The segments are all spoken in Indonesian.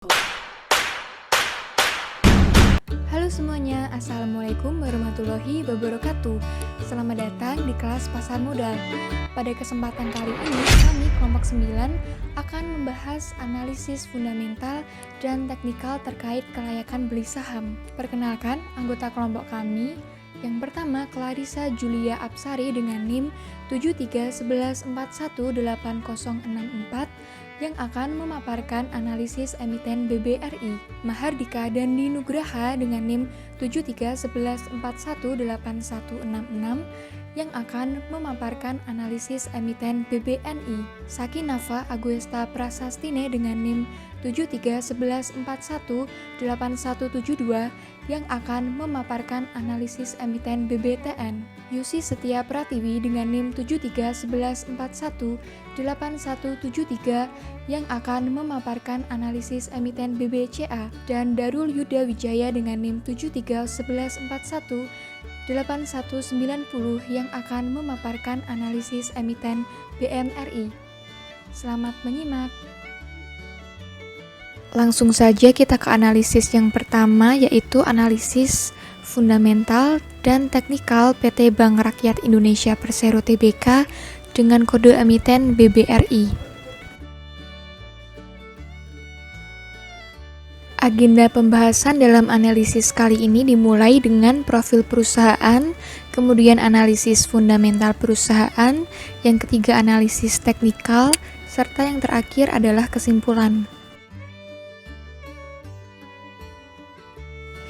Halo semuanya, Assalamualaikum warahmatullahi wabarakatuh. Selamat datang di kelas Pasar Modal. Pada kesempatan kali ini, kami kelompok 9 akan membahas analisis fundamental dan teknikal terkait kelayakan beli saham. Perkenalkan, anggota kelompok kami. Yang pertama, Clarissa Julia Apsari dengan NIM 7311418064 yang akan memaparkan analisis emiten BBRI. Mahardika Dandi Nugraha dengan NIM 7311418166 yang akan memaparkan analisis emiten BBNI. Sakinafa Aguesta Prasastine dengan NIM 7311418172 yang akan memaparkan analisis emiten BBTN. Yusi Setia Pratiwi dengan NIM 7311418173 yang akan memaparkan analisis emiten BBCA, dan Darul Yuda Wijaya dengan NIM 7311418190 yang akan memaparkan analisis emiten BMRI. Selamat menyimak. Langsung saja kita ke analisis yang pertama, yaitu analisis fundamental dan teknikal PT Bank Rakyat Indonesia Persero Tbk dengan kode emiten BBRI. Agenda pembahasan dalam analisis kali ini dimulai dengan profil perusahaan, kemudian analisis fundamental perusahaan, yang ketiga analisis teknikal, serta yang terakhir adalah kesimpulan.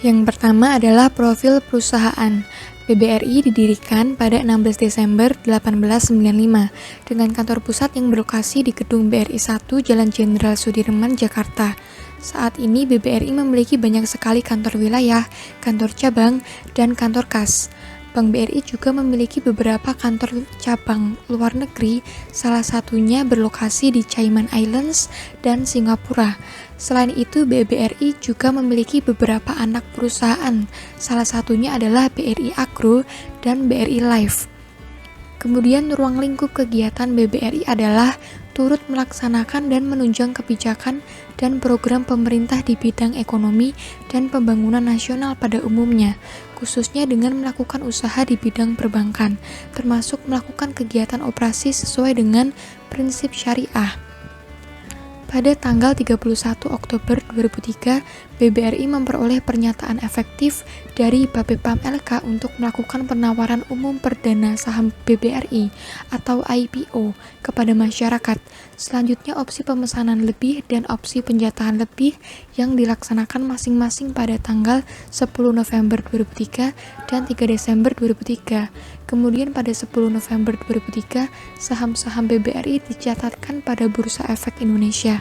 Yang pertama adalah profil perusahaan. BBRI didirikan pada 16 Desember 1895 dengan kantor pusat yang berlokasi di Gedung BRI 1 Jalan Jenderal Sudirman, Jakarta. Saat ini BBRI memiliki banyak sekali kantor wilayah, kantor cabang, dan kantor kas. Bank BRI juga memiliki beberapa kantor cabang luar negeri, salah satunya berlokasi di Cayman Islands dan Singapura. Selain itu, BBRI juga memiliki beberapa anak perusahaan, salah satunya adalah BRI Agro dan BRI Life. Kemudian ruang lingkup kegiatan BBRI adalah turut melaksanakan dan menunjang kebijakan dan program pemerintah di bidang ekonomi dan pembangunan nasional pada umumnya, khususnya dengan melakukan usaha di bidang perbankan, termasuk melakukan kegiatan operasi sesuai dengan prinsip syariah. Pada tanggal 31 Oktober 2003, BBRI memperoleh pernyataan efektif dari Bapepam LK untuk melakukan penawaran umum perdana saham BBRI atau IPO kepada masyarakat. Selanjutnya opsi pemesanan lebih dan opsi penjatahan lebih yang dilaksanakan masing-masing pada tanggal 10 November 2003 dan 3 Desember 2003. Kemudian pada 10 November 2003, saham-saham BBRI dicatatkan pada Bursa Efek Indonesia.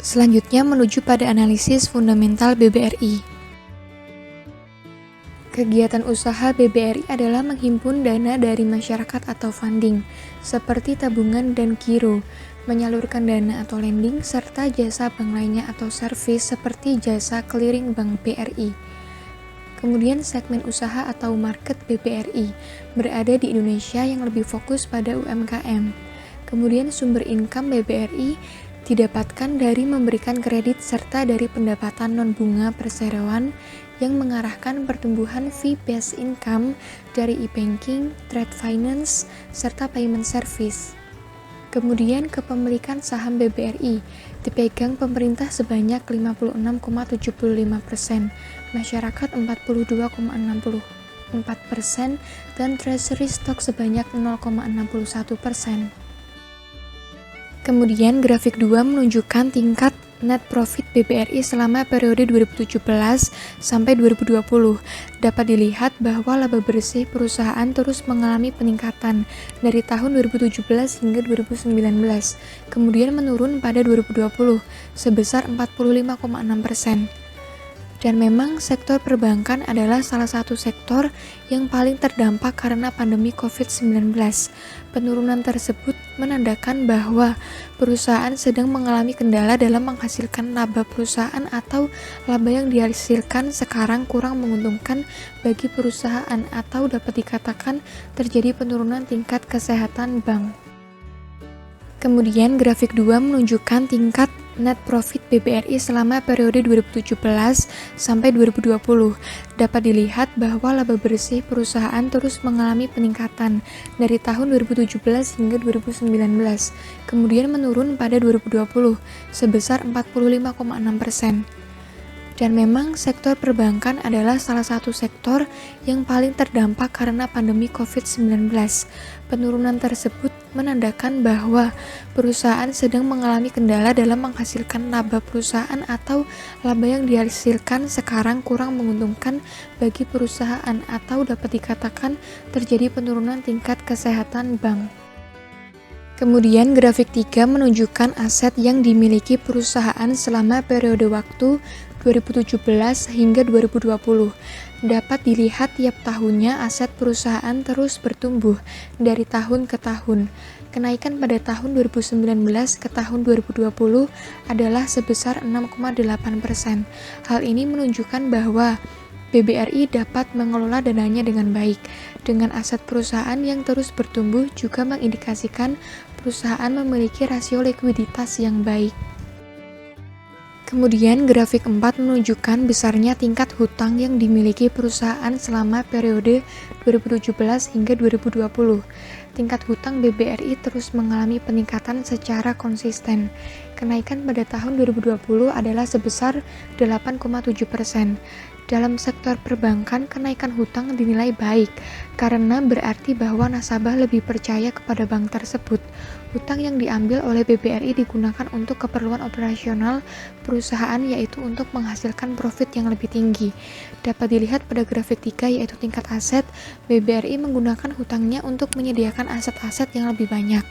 Selanjutnya menuju pada analisis fundamental BBRI. Kegiatan usaha BBRI adalah menghimpun dana dari masyarakat atau funding, seperti tabungan dan giro, menyalurkan dana atau lending, serta jasa bank lainnya atau servis seperti jasa clearing Bank BRI. Kemudian segmen usaha atau market BBRI berada di Indonesia yang lebih fokus pada UMKM. Kemudian sumber income BBRI didapatkan dari memberikan kredit serta dari pendapatan non-bunga perseroan yang mengarahkan pertumbuhan fee-based income dari e-banking, trade finance, serta payment service. Kemudian kepemilikan saham BBRI dipegang pemerintah sebanyak 56,75%, masyarakat 42,64%, dan treasury stock sebanyak 0,61%. Kemudian grafik 2 menunjukkan tingkat net profit BBRI selama periode 2017 sampai 2020. Dapat dilihat bahwa laba bersih perusahaan terus mengalami peningkatan dari tahun 2017 hingga 2019, kemudian menurun pada 2020 sebesar 45,6%. Dan memang sektor perbankan adalah salah satu sektor yang paling terdampak karena pandemi COVID-19. Penurunan tersebut menandakan bahwa perusahaan sedang mengalami kendala dalam menghasilkan laba perusahaan atau laba yang dihasilkan sekarang kurang menguntungkan bagi perusahaan atau dapat dikatakan terjadi penurunan tingkat kesehatan bank. Kemudian grafik 2 menunjukkan tingkat net profit BBRI selama periode 2017 sampai 2020. Dapat dilihat bahwa laba bersih perusahaan terus mengalami peningkatan dari tahun 2017 hingga 2019, kemudian menurun pada 2020 sebesar 45,6%. Dan memang sektor perbankan adalah salah satu sektor yang paling terdampak karena pandemi COVID-19. Penurunan tersebut menandakan bahwa perusahaan sedang mengalami kendala dalam menghasilkan laba perusahaan atau laba yang dihasilkan sekarang kurang menguntungkan bagi perusahaan atau dapat dikatakan terjadi penurunan tingkat kesehatan bank. Kemudian grafik 3 menunjukkan aset yang dimiliki perusahaan selama periode waktu 2017 hingga 2020. Dapat dilihat tiap tahunnya aset perusahaan terus bertumbuh dari tahun ke tahun. Kenaikan pada tahun 2019 ke tahun 2020 adalah sebesar 6,8%. Hal ini menunjukkan bahwa BBRI dapat mengelola dananya dengan baik. Dengan aset perusahaan yang terus bertumbuh juga mengindikasikan perusahaan memiliki rasio likuiditas yang baik. Kemudian grafik 4 menunjukkan besarnya tingkat hutang yang dimiliki perusahaan selama periode 2017 hingga 2020. Tingkat hutang BBRI terus mengalami peningkatan secara konsisten. Kenaikan pada tahun 2020 adalah sebesar 8,7%. Dalam sektor perbankan, kenaikan hutang dinilai baik karena berarti bahwa nasabah lebih percaya kepada bank tersebut. Hutang yang diambil oleh BBRI digunakan untuk keperluan operasional perusahaan, yaitu untuk menghasilkan profit yang lebih tinggi. Dapat dilihat pada grafik 3, yaitu tingkat aset. BBRI menggunakan hutangnya untuk menyediakan aset-aset yang lebih banyak.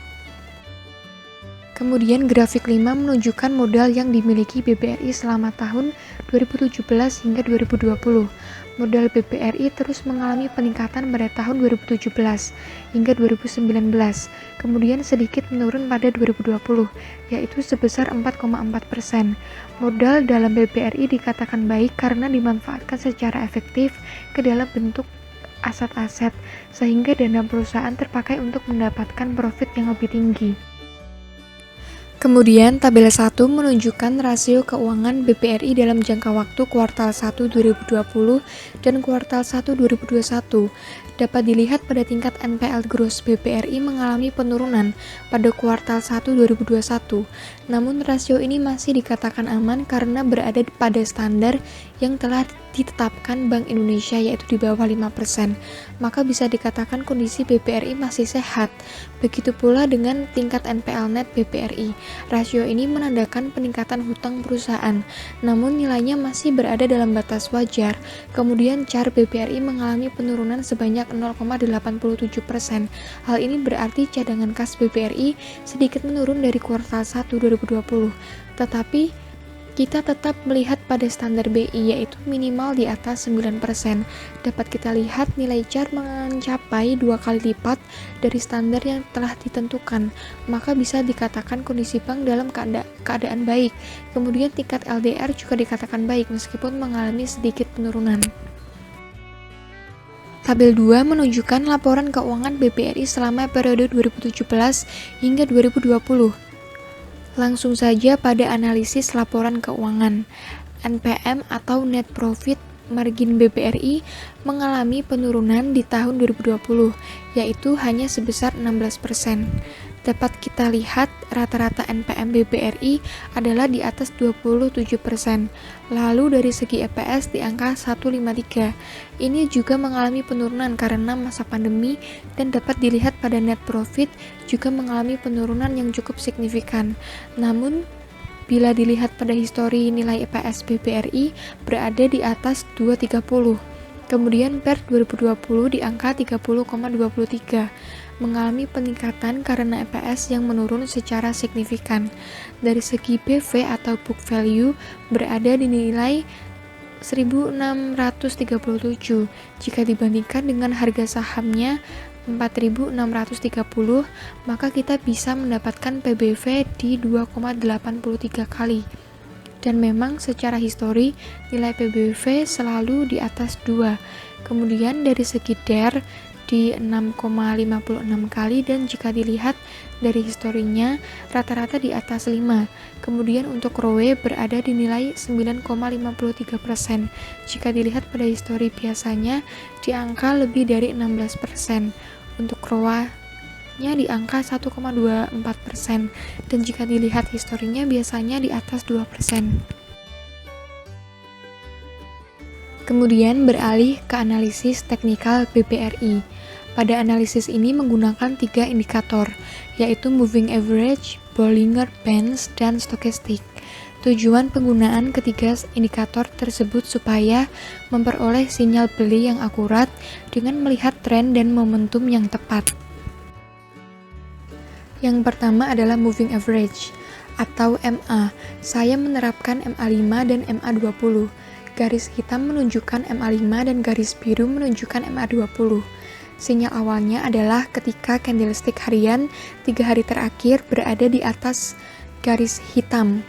Kemudian grafik 5 menunjukkan modal yang dimiliki BBRI selama tahun 2017 hingga 2020. Modal BBRI terus mengalami peningkatan pada tahun 2017 hingga 2019, kemudian sedikit menurun pada 2020, yaitu sebesar 4,4%. Modal dalam BBRI dikatakan baik karena dimanfaatkan secara efektif ke dalam bentuk aset-aset, sehingga dana perusahaan terpakai untuk mendapatkan profit yang lebih tinggi. Kemudian tabel 1 menunjukkan rasio keuangan BBRI dalam jangka waktu kuartal 1 2020 dan kuartal 1 2021. Dapat dilihat pada tingkat NPL gross BBRI mengalami penurunan pada kuartal 1 2021. Namun rasio ini masih dikatakan aman karena berada pada standar yang telah ditetapkan Bank Indonesia, yaitu di bawah 5%. Maka bisa dikatakan kondisi BBRI masih sehat. Begitu pula dengan tingkat NPL net BBRI. Rasio ini menandakan peningkatan hutang perusahaan, namun nilainya masih berada dalam batas wajar. Kemudian CAR BBRI mengalami penurunan sebanyak 0,87%. Hal ini berarti cadangan kas BBRI sedikit menurun dari kuartal 1 2020. Tetapi kita tetap melihat pada standar BI, yaitu minimal di atas 9%. Dapat kita lihat nilai CAR mencapai 2 kali lipat dari standar yang telah ditentukan, maka bisa dikatakan kondisi bank dalam keadaan baik. Kemudian tingkat LDR juga dikatakan baik meskipun mengalami sedikit penurunan. Tabel 2 menunjukkan laporan keuangan BBRI selama periode 2017 hingga 2020. Langsung saja pada analisis laporan keuangan. NPM atau net profit margin BBRI mengalami penurunan di tahun 2020, yaitu hanya sebesar 16%. Dapat kita lihat rata-rata NPM BBRI adalah di atas 27%. Lalu dari segi EPS di angka 153. Ini juga mengalami penurunan karena masa pandemi, dan dapat dilihat pada net profit juga mengalami penurunan yang cukup signifikan. Namun bila dilihat pada histori nilai EPS BBRI berada di atas 230. Kemudian PER 2020 di angka 30,23. Mengalami peningkatan karena EPS yang menurun secara signifikan. Dari segi BV atau book value berada di nilai 1.637 jika dibandingkan dengan harga sahamnya 4.630, maka kita bisa mendapatkan PBV di 2,83 kali. Dan memang secara histori nilai PBV selalu di atas 2. Kemudian dari segi DER di 6,56 kali, dan jika dilihat dari historinya rata-rata di atas 5. Kemudian untuk ROE berada di nilai 9,53%. Jika dilihat pada histori biasanya di angka lebih dari 16%. Untuk ROA-nya di angka 1,24%, dan jika dilihat historinya biasanya di atas 2%. Kemudian beralih ke analisis teknikal BBRI. Pada analisis ini menggunakan 3 indikator, yaitu moving average, Bollinger Bands, dan stochastic. Tujuan penggunaan ketiga indikator tersebut supaya memperoleh sinyal beli yang akurat dengan melihat tren dan momentum yang tepat. Yang pertama adalah moving average atau MA. Saya menerapkan MA5 dan MA20. Garis hitam menunjukkan MA5 dan garis biru menunjukkan MA20. Sinyal awalnya adalah ketika candlestick harian 3 hari terakhir berada di atas garis hitam.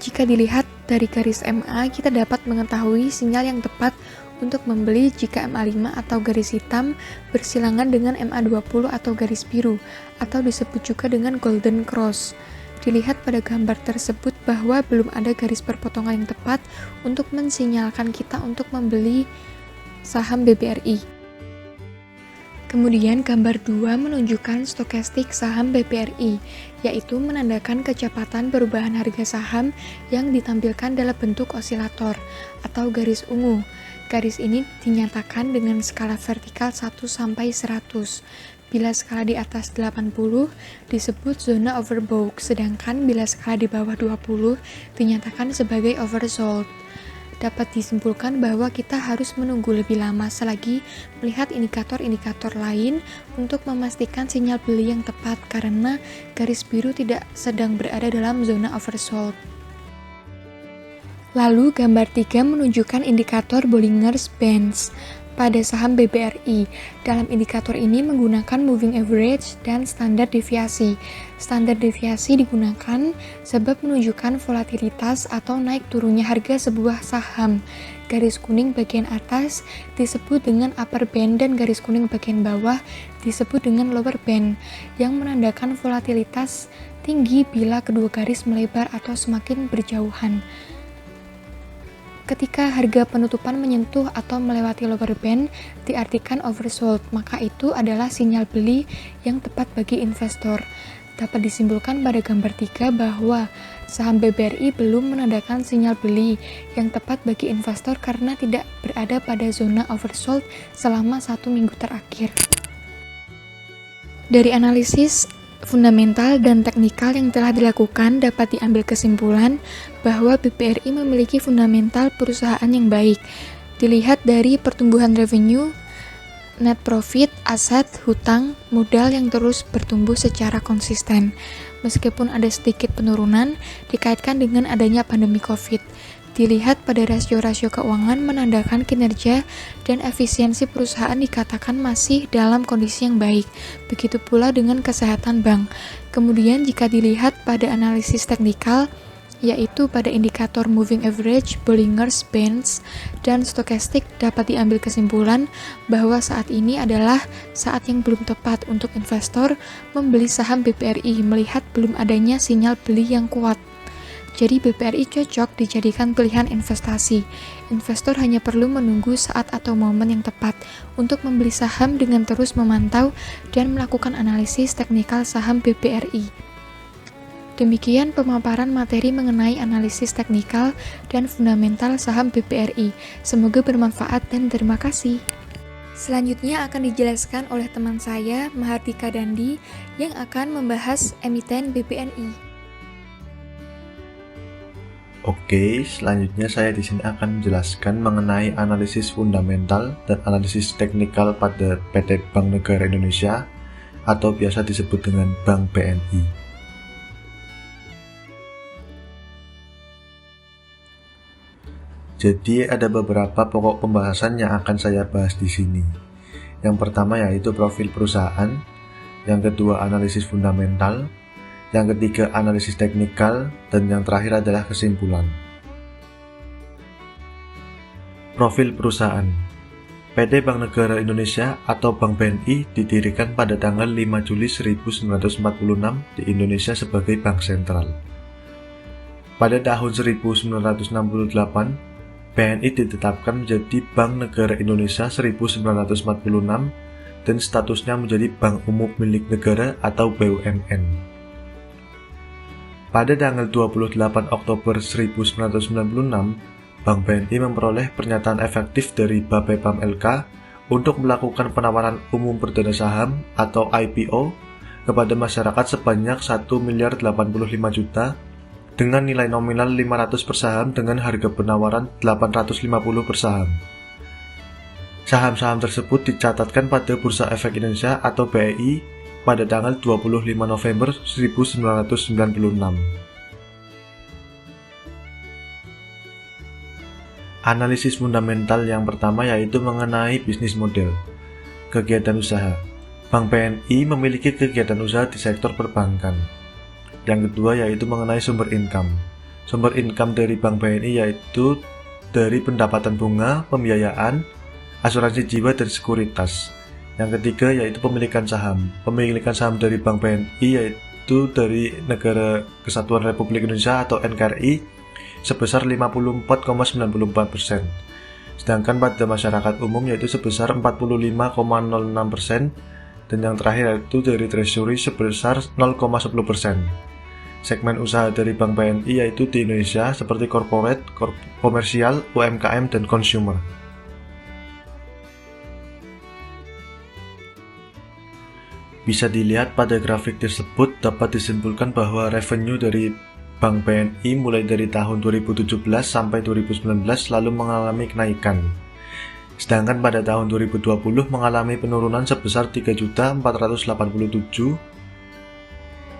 Jika dilihat dari garis MA, kita dapat mengetahui sinyal yang tepat untuk membeli jika MA5 atau garis hitam bersilangan dengan MA20 atau garis biru, atau disebut juga dengan golden cross. Dilihat pada gambar tersebut bahwa belum ada garis perpotongan yang tepat untuk mensinyalkan kita untuk membeli saham BBRI. Kemudian gambar 2 menunjukkan stokastik saham BBRI, yaitu menandakan kecepatan perubahan harga saham yang ditampilkan dalam bentuk osilator atau garis ungu. Garis ini dinyatakan dengan skala vertikal 1-100. Bila skala di atas 80 disebut zona overbought, sedangkan bila skala di bawah 20 dinyatakan sebagai oversold. Dapat disimpulkan bahwa kita harus menunggu lebih lama selagi melihat indikator-indikator lain untuk memastikan sinyal beli yang tepat, karena garis biru tidak sedang berada dalam zona oversold. Lalu gambar 3 menunjukkan indikator Bollinger Bands pada saham BBRI. Dalam indikator ini menggunakan moving average dan standar deviasi. Standar deviasi digunakan sebab menunjukkan volatilitas atau naik turunnya harga sebuah saham. Garis kuning bagian atas disebut dengan upper band dan garis kuning bagian bawah disebut dengan lower band, yang menandakan volatilitas tinggi bila kedua garis melebar atau semakin berjauhan. Ketika harga penutupan menyentuh atau melewati lower band, diartikan oversold, maka itu adalah sinyal beli yang tepat bagi investor. Dapat disimpulkan pada gambar 3 bahwa saham BBRI belum menandakan sinyal beli yang tepat bagi investor karena tidak berada pada zona oversold selama 1 minggu terakhir. Dari analisis fundamental dan teknikal yang telah dilakukan, dapat diambil kesimpulan bahwa BBRI memiliki fundamental perusahaan yang baik. Dilihat dari pertumbuhan revenue, net profit, aset, hutang, modal yang terus bertumbuh secara konsisten. Meskipun ada sedikit penurunan dikaitkan dengan adanya pandemi COVID. Dilihat pada rasio-rasio keuangan menandakan kinerja dan efisiensi perusahaan dikatakan masih dalam kondisi yang baik. Begitu pula dengan kesehatan bank. Kemudian jika dilihat pada analisis teknikal, yaitu pada indikator moving average, Bollinger Bands, dan stokastik, dapat diambil kesimpulan bahwa saat ini adalah saat yang belum tepat untuk investor membeli saham BBRI melihat belum adanya sinyal beli yang kuat. Jadi BBRI cocok dijadikan pilihan investasi. Investor hanya perlu menunggu saat atau momen yang tepat untuk membeli saham dengan terus memantau dan melakukan analisis teknikal saham BBRI. Demikian pemaparan materi mengenai analisis teknikal dan fundamental saham BBRI. Semoga bermanfaat dan terima kasih. Selanjutnya akan dijelaskan oleh teman saya, Mahardika Dandi, yang akan membahas emiten BBNI. Oke, selanjutnya saya di sini akan menjelaskan mengenai analisis fundamental dan analisis teknikal pada PT Bank Negara Indonesia atau biasa disebut dengan Bank BNI. Jadi ada beberapa pokok pembahasan yang akan saya bahas di sini. Yang pertama yaitu profil perusahaan, yang kedua analisis fundamental, yang ketiga analisis teknikal, dan yang terakhir adalah kesimpulan. Profil perusahaan. PT Bank Negara Indonesia atau Bank BNI didirikan pada tanggal 5 Juli 1946 di Indonesia sebagai bank sentral. Pada tahun 1968, BNI ditetapkan menjadi Bank Negara Indonesia 1946 dan statusnya menjadi Bank Umum Milik Negara atau BUMN. Pada tanggal 28 Oktober 1996, Bank BNI memperoleh pernyataan efektif dari Bapepam LK untuk melakukan penawaran umum perdana saham atau IPO kepada masyarakat sebanyak 1.085 juta dengan nilai nominal 500 per saham dengan harga penawaran 850 per saham. Saham-saham tersebut dicatatkan pada Bursa Efek Indonesia atau BEI pada tanggal 25 November 1996. Analisis fundamental yang pertama yaitu mengenai bisnis model, kegiatan usaha. Bank BNI memiliki kegiatan usaha di sektor perbankan. Yang kedua yaitu mengenai sumber income. Sumber income dari Bank BNI yaitu dari pendapatan bunga, pembiayaan, asuransi jiwa, dan sekuritas. Yang ketiga yaitu pemilikan saham. Pemilikan saham dari Bank BNI yaitu dari Negara Kesatuan Republik Indonesia atau NKRI sebesar 54,94%, sedangkan pada masyarakat umum yaitu sebesar 45,06%, dan yang terakhir yaitu dari Treasury sebesar 0,10%. Segmen usaha dari Bank BNI yaitu di Indonesia seperti corporate, komersial, UMKM, dan consumer. Bisa dilihat pada grafik tersebut dapat disimpulkan bahwa revenue dari Bank BNI mulai dari tahun 2017 sampai 2019 selalu mengalami kenaikan. Sedangkan pada tahun 2020 mengalami penurunan sebesar 3.487,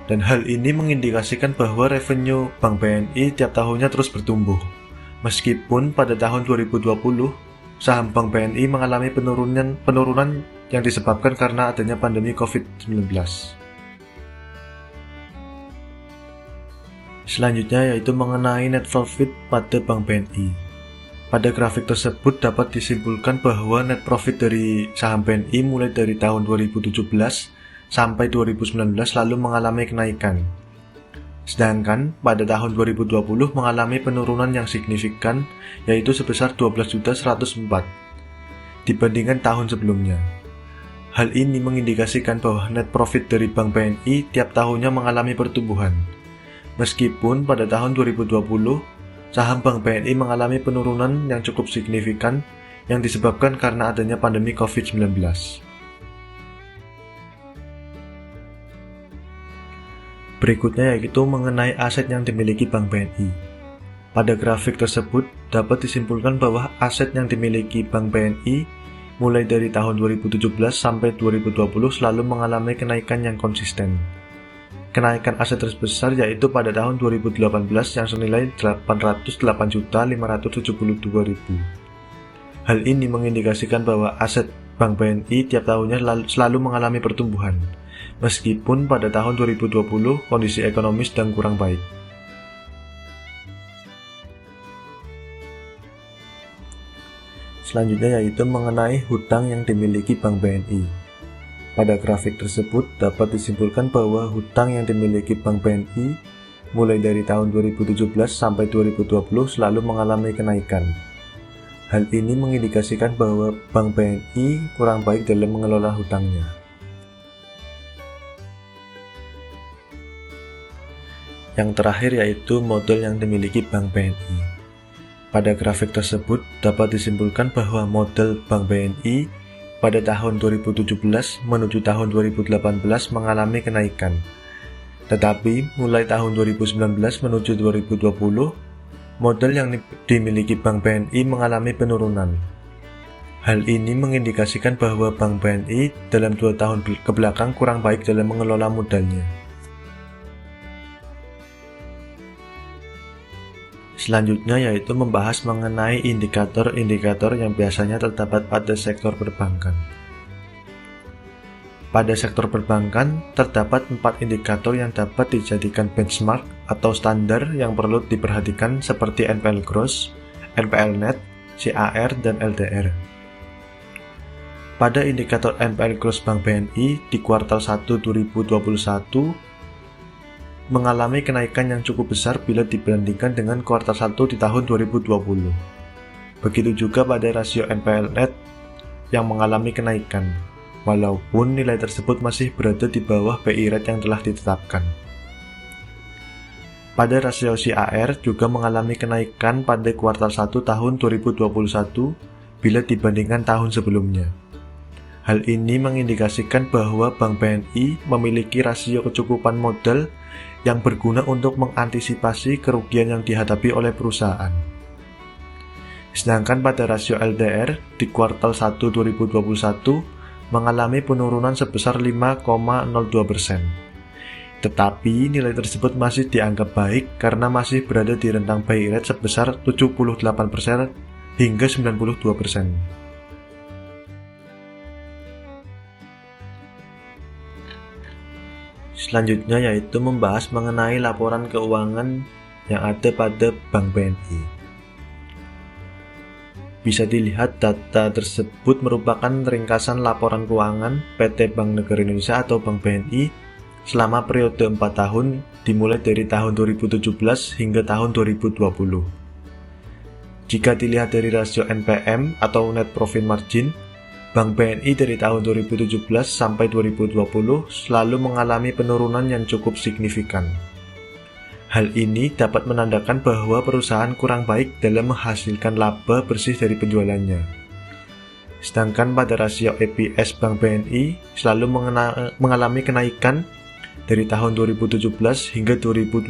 dan hal ini mengindikasikan bahwa revenue Bank BNI tiap tahunnya terus bertumbuh. Meskipun pada tahun 2020 saham Bank BNI mengalami penurunan yang disebabkan karena adanya pandemi COVID-19. Selanjutnya yaitu mengenai net profit pada Bank BNI. Pada grafik tersebut dapat disimpulkan bahwa net profit dari saham BNI mulai dari tahun 2017 sampai 2019 lalu mengalami kenaikan. Sedangkan pada tahun 2020 mengalami penurunan yang signifikan yaitu sebesar 12.104 dibandingkan tahun sebelumnya. Hal ini mengindikasikan bahwa net profit dari Bank BNI tiap tahunnya mengalami pertumbuhan. Meskipun pada tahun 2020, saham Bank BNI mengalami penurunan yang cukup signifikan yang disebabkan karena adanya pandemi COVID-19. Berikutnya yaitu mengenai aset yang dimiliki Bank BNI. Pada grafik tersebut dapat disimpulkan bahwa aset yang dimiliki Bank BNI mulai dari tahun 2017 sampai 2020 selalu mengalami kenaikan yang konsisten. Kenaikan aset terbesar yaitu pada tahun 2018 yang senilai 808.572.000. Hal ini mengindikasikan bahwa aset Bank BNI tiap tahunnya selalu mengalami pertumbuhan, meskipun pada tahun 2020 kondisi ekonomi sedang kurang baik. Selanjutnya yaitu mengenai hutang yang dimiliki Bank BNI. Pada grafik tersebut dapat disimpulkan bahwa hutang yang dimiliki Bank BNI mulai dari tahun 2017 sampai 2020 selalu mengalami kenaikan. Hal ini mengindikasikan bahwa Bank BNI kurang baik dalam mengelola hutangnya. Yang terakhir yaitu modal yang dimiliki Bank BNI. Pada grafik tersebut dapat disimpulkan bahwa modal Bank BNI pada tahun 2017 menuju tahun 2018 mengalami kenaikan. Tetapi mulai tahun 2019 menuju 2020, modal yang dimiliki Bank BNI mengalami penurunan. Hal ini mengindikasikan bahwa Bank BNI dalam 2 tahun kebelakang kurang baik dalam mengelola modalnya. Selanjutnya yaitu membahas mengenai indikator-indikator yang biasanya terdapat pada sektor perbankan. Pada sektor perbankan, terdapat 4 indikator yang dapat dijadikan benchmark atau standar yang perlu diperhatikan seperti NPL Gross, NPL Net, CAR, dan LDR. Pada indikator NPL Gross Bank BNI di kuartal 1 2021 mengalami kenaikan yang cukup besar bila dibandingkan dengan kuartal 1 di tahun 2020. Begitu juga pada rasio NPL net yang mengalami kenaikan, walaupun nilai tersebut masih berada di bawah BI rate yang telah ditetapkan. Pada rasio CAR juga mengalami kenaikan pada kuartal 1 tahun 2021 bila dibandingkan tahun sebelumnya. Hal ini mengindikasikan bahwa Bank BNI memiliki rasio kecukupan modal yang berguna untuk mengantisipasi kerugian yang dihadapi oleh perusahaan. Sedangkan pada rasio LDR di kuartal 1 2021 mengalami penurunan sebesar 5,02%. Tetapi nilai tersebut masih dianggap baik karena masih berada di rentang BI rate sebesar 78% hingga 92%. Selanjutnya yaitu membahas mengenai laporan keuangan yang ada pada Bank BNI. Bisa dilihat data tersebut merupakan ringkasan laporan keuangan PT Bank Negara Indonesia atau Bank BNI selama periode 4 tahun dimulai dari tahun 2017 hingga tahun 2020. Jika dilihat dari rasio NPM atau Net Profit Margin, Bank BNI dari tahun 2017 sampai 2020 selalu mengalami penurunan yang cukup signifikan. Hal ini dapat menandakan bahwa perusahaan kurang baik dalam menghasilkan laba bersih dari penjualannya. Sedangkan pada rasio EPS Bank BNI selalu mengalami kenaikan dari tahun 2017 hingga 2018,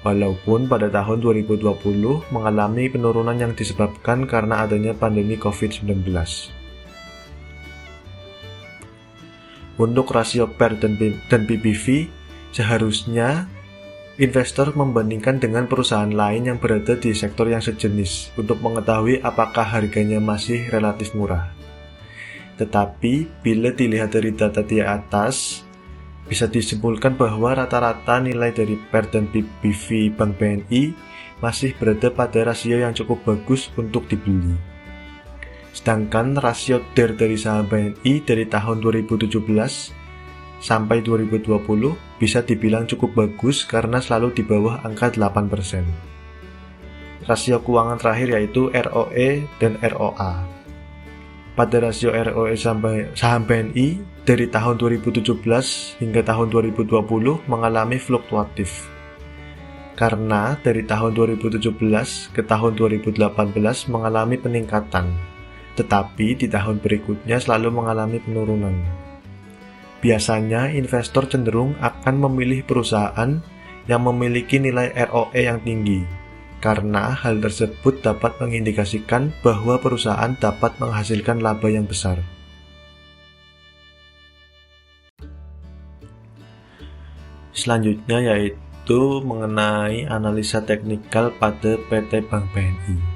walaupun pada tahun 2020 mengalami penurunan yang disebabkan karena adanya pandemi COVID-19. Untuk rasio PER dan PBV, seharusnya investor membandingkan dengan perusahaan lain yang berada di sektor yang sejenis untuk mengetahui apakah harganya masih relatif murah. Tetapi, bila dilihat dari data di atas, bisa disimpulkan bahwa rata-rata nilai dari PER dan PBV Bank BNI masih berada pada rasio yang cukup bagus untuk dibeli. Sedangkan rasio DER dari saham BNI dari tahun 2017 sampai 2020 bisa dibilang cukup bagus karena selalu di bawah angka 8%. Rasio keuangan terakhir yaitu ROE dan ROA. Pada rasio ROE saham BNI dari tahun 2017 hingga tahun 2020 mengalami fluktuatif. Karena dari tahun 2017 ke tahun 2018 mengalami peningkatan, tetapi di tahun berikutnya selalu mengalami penurunan. Biasanya investor cenderung akan memilih perusahaan yang memiliki nilai ROE yang tinggi, karena hal tersebut dapat mengindikasikan bahwa perusahaan dapat menghasilkan laba yang besar. Selanjutnya yaitu mengenai analisa teknikal pada PT Bank BNI.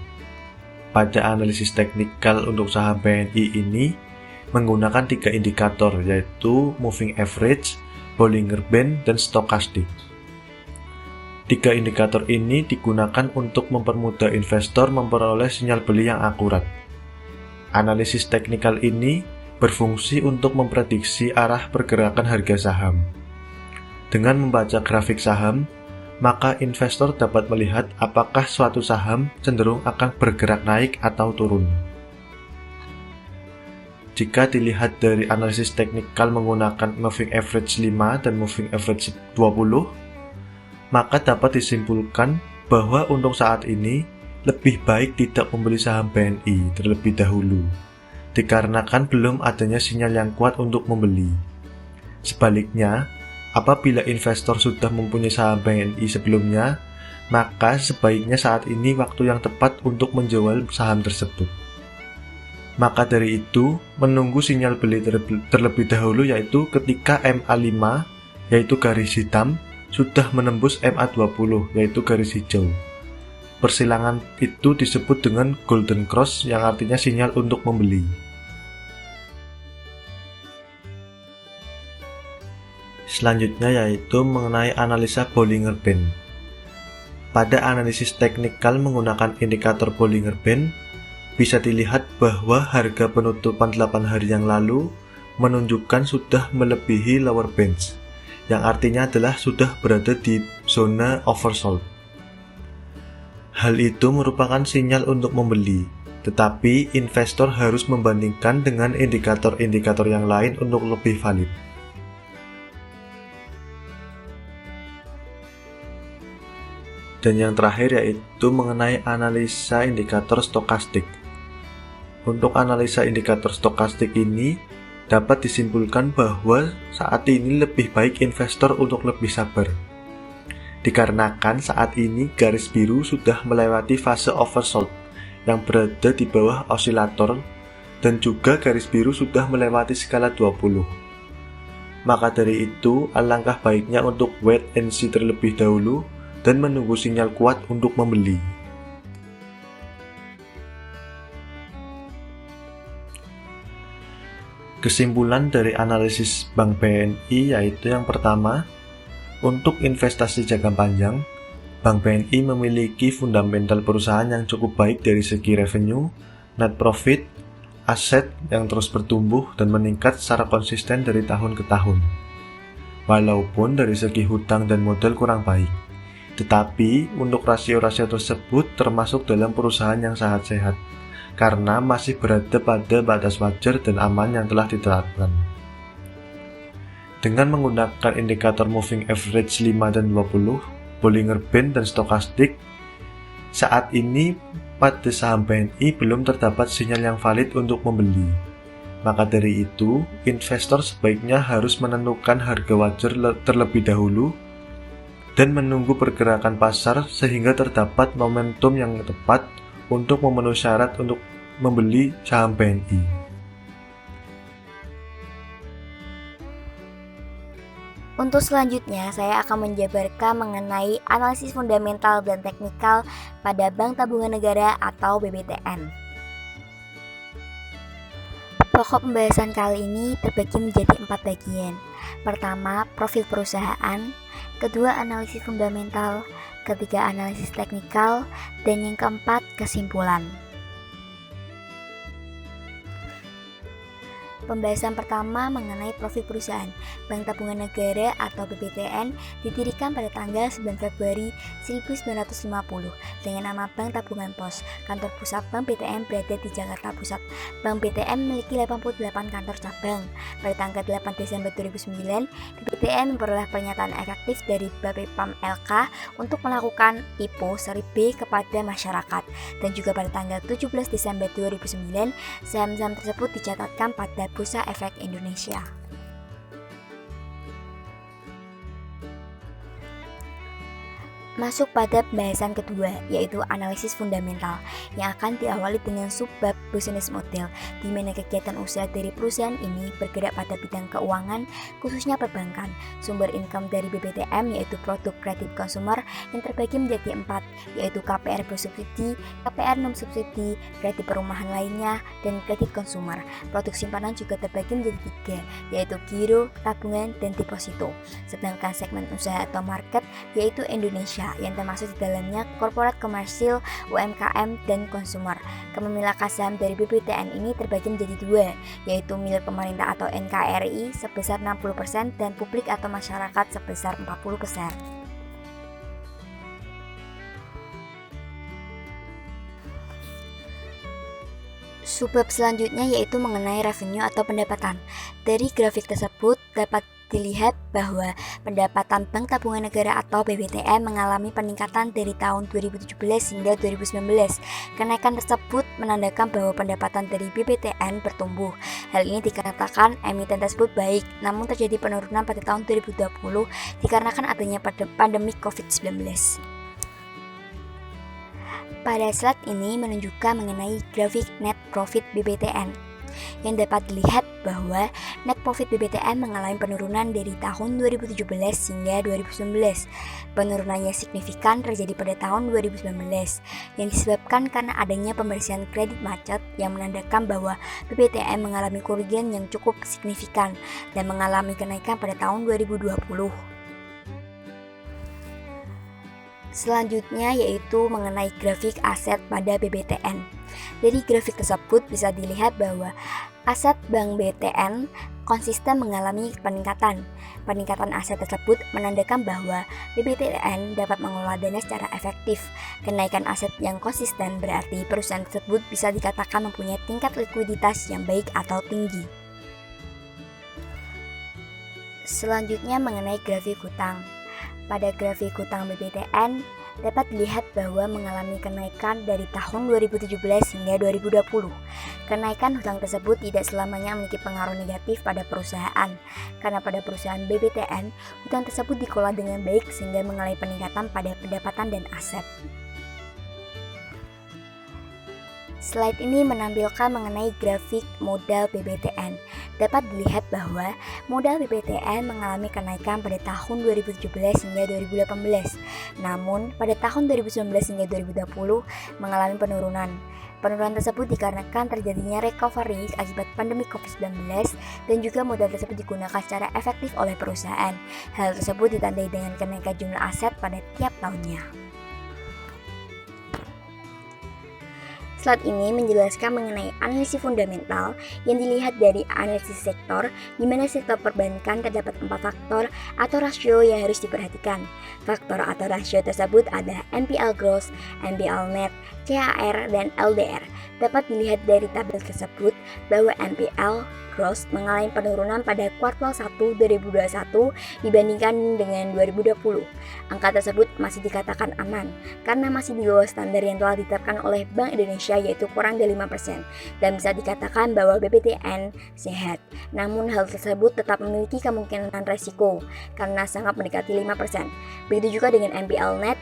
Pada analisis teknikal untuk saham BNI ini menggunakan 3 indikator yaitu Moving Average, Bollinger Band, dan Stokastik. 3 indikator ini digunakan untuk mempermudah investor memperoleh sinyal beli yang akurat. Analisis teknikal ini berfungsi untuk memprediksi arah pergerakan harga saham. Dengan membaca grafik saham, maka investor dapat melihat apakah suatu saham cenderung akan bergerak naik atau turun. Jika dilihat dari analisis teknikal menggunakan Moving Average 5 dan Moving Average 20, maka dapat disimpulkan bahwa untuk saat ini lebih baik tidak membeli saham BNI terlebih dahulu, dikarenakan belum adanya sinyal yang kuat untuk membeli. Sebaliknya, apabila investor sudah mempunyai saham BNI sebelumnya, maka sebaiknya saat ini waktu yang tepat untuk menjual saham tersebut. Maka dari itu, menunggu sinyal beli terlebih dahulu yaitu ketika MA5 yaitu garis hitam sudah menembus MA20 yaitu garis hijau. Persilangan itu disebut dengan Golden Cross yang artinya sinyal untuk membeli. Selanjutnya yaitu mengenai analisa Bollinger Band. Pada analisis teknikal menggunakan indikator Bollinger Band, bisa dilihat bahwa harga penutupan 8 hari yang lalu menunjukkan sudah melebihi lower bands, yang artinya adalah sudah berada di zona oversold. Hal itu merupakan sinyal untuk membeli, tetapi investor harus membandingkan dengan indikator-indikator yang lain untuk lebih valid. Dan yang terakhir yaitu mengenai analisa indikator stokastik. Untuk analisa indikator stokastik ini dapat disimpulkan bahwa saat ini lebih baik investor untuk lebih sabar. Dikarenakan saat ini garis biru sudah melewati fase oversold yang berada di bawah osilator dan juga garis biru sudah melewati skala 20. Maka dari itu, alangkah baiknya untuk wait and see terlebih dahulu dan menunggu sinyal kuat untuk membeli. Kesimpulan dari analisis Bank BNI yaitu yang pertama, untuk investasi jangka panjang, Bank BNI memiliki fundamental perusahaan yang cukup baik dari segi revenue, net profit, aset yang terus bertumbuh dan meningkat secara konsisten dari tahun ke tahun. Walaupun dari segi hutang dan modal kurang baik. Tetapi untuk rasio-rasio tersebut termasuk dalam perusahaan yang sangat sehat, karena masih berada pada batas wajar dan aman yang telah diterapkan. Dengan menggunakan indikator moving average 5 dan 20, Bollinger Band dan Stokastik, saat ini pada saham BNI belum terdapat sinyal yang valid untuk membeli. Maka dari itu, investor sebaiknya harus menentukan harga wajar terlebih dahulu dan menunggu pergerakan pasar sehingga terdapat momentum yang tepat untuk memenuhi syarat untuk membeli saham BNI. Untuk selanjutnya, saya akan menjabarkan mengenai analisis fundamental dan teknikal pada Bank Tabungan Negara atau BBTN. Pokok pembahasan kali ini terbagi menjadi 4 bagian. Pertama, profil perusahaan. Kedua, analisis fundamental. Ketiga, analisis teknikal. Dan yang keempat, kesimpulan. Pembahasan pertama mengenai profil perusahaan. Bank Tabungan Negara atau BBTN didirikan pada tanggal 9 Februari 1950 dengan nama Bank Tabungan Pos. Kantor pusat Bank BTN berada di Jakarta Pusat. Bank BTN memiliki 88 kantor cabang. Pada tanggal 8 Desember 2009, BBTN memperoleh pernyataan efektif dari Bapepam LK untuk melakukan IPO seri B kepada masyarakat. Dan juga pada tanggal 17 Desember 2009, saham-saham tersebut dicatatkan pada Bursa Efek Indonesia. Masuk pada pembahasan kedua, yaitu analisis fundamental, yang akan diawali dengan subbab business model, di mana kegiatan usaha dari perusahaan ini bergerak pada bidang keuangan, khususnya perbankan. Sumber income dari BBTM yaitu produk kredit konsumer yang terbagi menjadi 4, yaitu KPR bersubsidi, KPR non subsidi, kredit perumahan lainnya, dan kredit konsumer. Produk simpanan juga terbagi menjadi 3, yaitu giro, tabungan, dan deposito. Sedangkan segmen usaha atau market yaitu Indonesia, yang termasuk di dalamnya korporat komersil, UMKM, dan konsumer. Kepemilikan saham dari BBTN ini terbagi menjadi 2, yaitu milik pemerintah atau NKRI sebesar 60% dan publik atau masyarakat sebesar 40%. Subbab selanjutnya yaitu mengenai revenue atau pendapatan. Dari grafik tersebut dapat dilihat bahwa pendapatan Bank Tabungan Negara atau BBTN mengalami peningkatan dari tahun 2017 hingga 2019. Kenaikan tersebut menandakan bahwa pendapatan dari BBTN bertumbuh. Hal ini dikatakan emiten tersebut baik, namun terjadi penurunan pada tahun 2020 dikarenakan adanya pandemi COVID-19. Pada slide ini menunjukkan mengenai grafik net profit BBTN, yang dapat dilihat bahwa net profit BBTN mengalami penurunan dari tahun 2017 hingga 2019. Penurunannya signifikan terjadi pada tahun 2019 yang disebabkan karena adanya pembersihan kredit macet yang menandakan bahwa BBTN mengalami kerugian yang cukup signifikan dan mengalami kenaikan pada tahun 2020. Selanjutnya yaitu mengenai grafik aset pada BBTN. Dari grafik tersebut bisa dilihat bahwa aset Bank BTN konsisten mengalami peningkatan. Peningkatan aset tersebut menandakan bahwa BBTN dapat mengelola dana secara efektif. Kenaikan aset yang konsisten berarti perusahaan tersebut bisa dikatakan mempunyai tingkat likuiditas yang baik atau tinggi. Selanjutnya mengenai grafik hutang. Pada grafik hutang BBTN dapat dilihat bahwa mengalami kenaikan dari tahun 2017 hingga 2020. Kenaikan hutang tersebut tidak selamanya memiliki pengaruh negatif pada perusahaan, karena pada perusahaan BBTN, hutang tersebut dikelola dengan baik sehingga mengalami peningkatan pada pendapatan dan aset. Slide ini menampilkan mengenai grafik modal BBTN. Dapat dilihat bahwa modal BBTN mengalami kenaikan pada tahun 2017 hingga 2018. Namun, pada tahun 2019 hingga 2020 mengalami penurunan. Penurunan tersebut dikarenakan terjadinya recovery akibat pandemi COVID-19 dan juga modal tersebut digunakan secara efektif oleh perusahaan. Hal tersebut ditandai dengan kenaikan jumlah aset pada tiap tahunnya. Slide ini menjelaskan mengenai analisis fundamental yang dilihat dari analisis sektor, di mana sektor perbankan terdapat 4 faktor atau rasio yang harus diperhatikan. Faktor atau rasio tersebut ada NPL gross, NPL net, CAR, dan LDR. Dapat dilihat dari tabel tersebut bahwa NPL gross mengalami penurunan pada kuartal 1 2021 dibandingkan dengan 2020. Angka tersebut masih dikatakan aman karena masih di bawah standar yang telah ditetapkan oleh Bank Indonesia, yaitu kurang dari 5%, dan bisa dikatakan bahwa BBTN sehat. Namun hal tersebut tetap memiliki kemungkinan resiko karena sangat mendekati 5%. Begitu juga dengan NPL net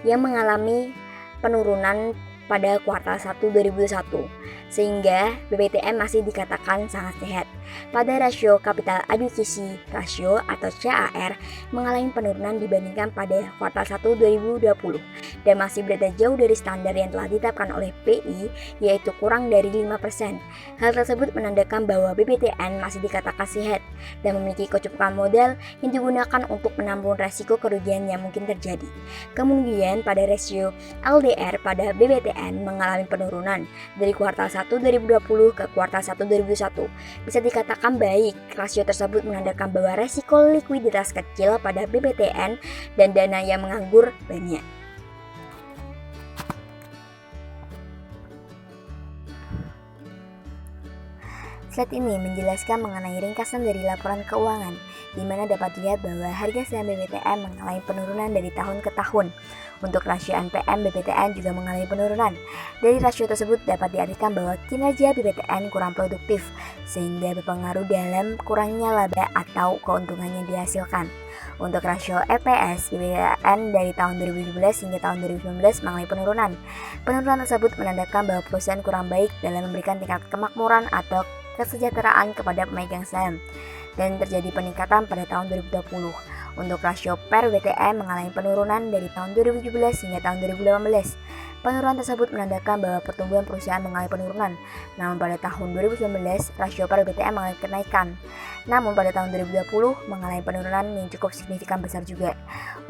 yang mengalami penurunan pada kuartal 1 2021, sehingga BBTN masih dikatakan sangat sehat. Pada rasio capital adequacy ratio atau CAR mengalami penurunan dibandingkan pada kuartal 1 2020 dan masih berada jauh dari standar yang telah ditetapkan oleh BI, yaitu kurang dari 5%. Hal tersebut menandakan bahwa BBTN masih dikatakan sehat dan memiliki kecukupan modal yang digunakan untuk menampung resiko kerugian yang mungkin terjadi. Kemudian pada rasio LDR pada BBTN mengalami penurunan dari kuartal 1 2020 ke kuartal 1 2021. Bisa dikatakan baik, rasio tersebut menandakan bahwa resiko likuiditas kecil pada BBTN dan dana yang menganggur banyak. Slide ini menjelaskan mengenai ringkasan dari laporan keuangan, di mana dapat dilihat bahwa harga saham BBTN mengalami penurunan dari tahun ke tahun. Untuk rasio NPM BBTN juga mengalami penurunan. Dari rasio tersebut dapat diartikan bahwa kinerja BBTN kurang produktif, sehingga berpengaruh dalam kurangnya laba atau keuntungan yang dihasilkan. Untuk rasio EPS BBTN dari tahun 2017 hingga tahun 2019 mengalami penurunan. Penurunan tersebut menandakan bahwa perusahaan kurang baik dalam memberikan tingkat kemakmuran atau kesejahteraan kepada pemegang saham, dan terjadi peningkatan pada tahun 2020. Untuk rasio PER BBTN mengalami penurunan dari tahun 2017 hingga tahun 2018. Penurunan tersebut menandakan bahwa pertumbuhan perusahaan mengalami penurunan. Namun pada tahun 2019 rasio PER BBTN mengalami kenaikan. Namun pada tahun 2020 mengalami penurunan yang cukup signifikan besar juga.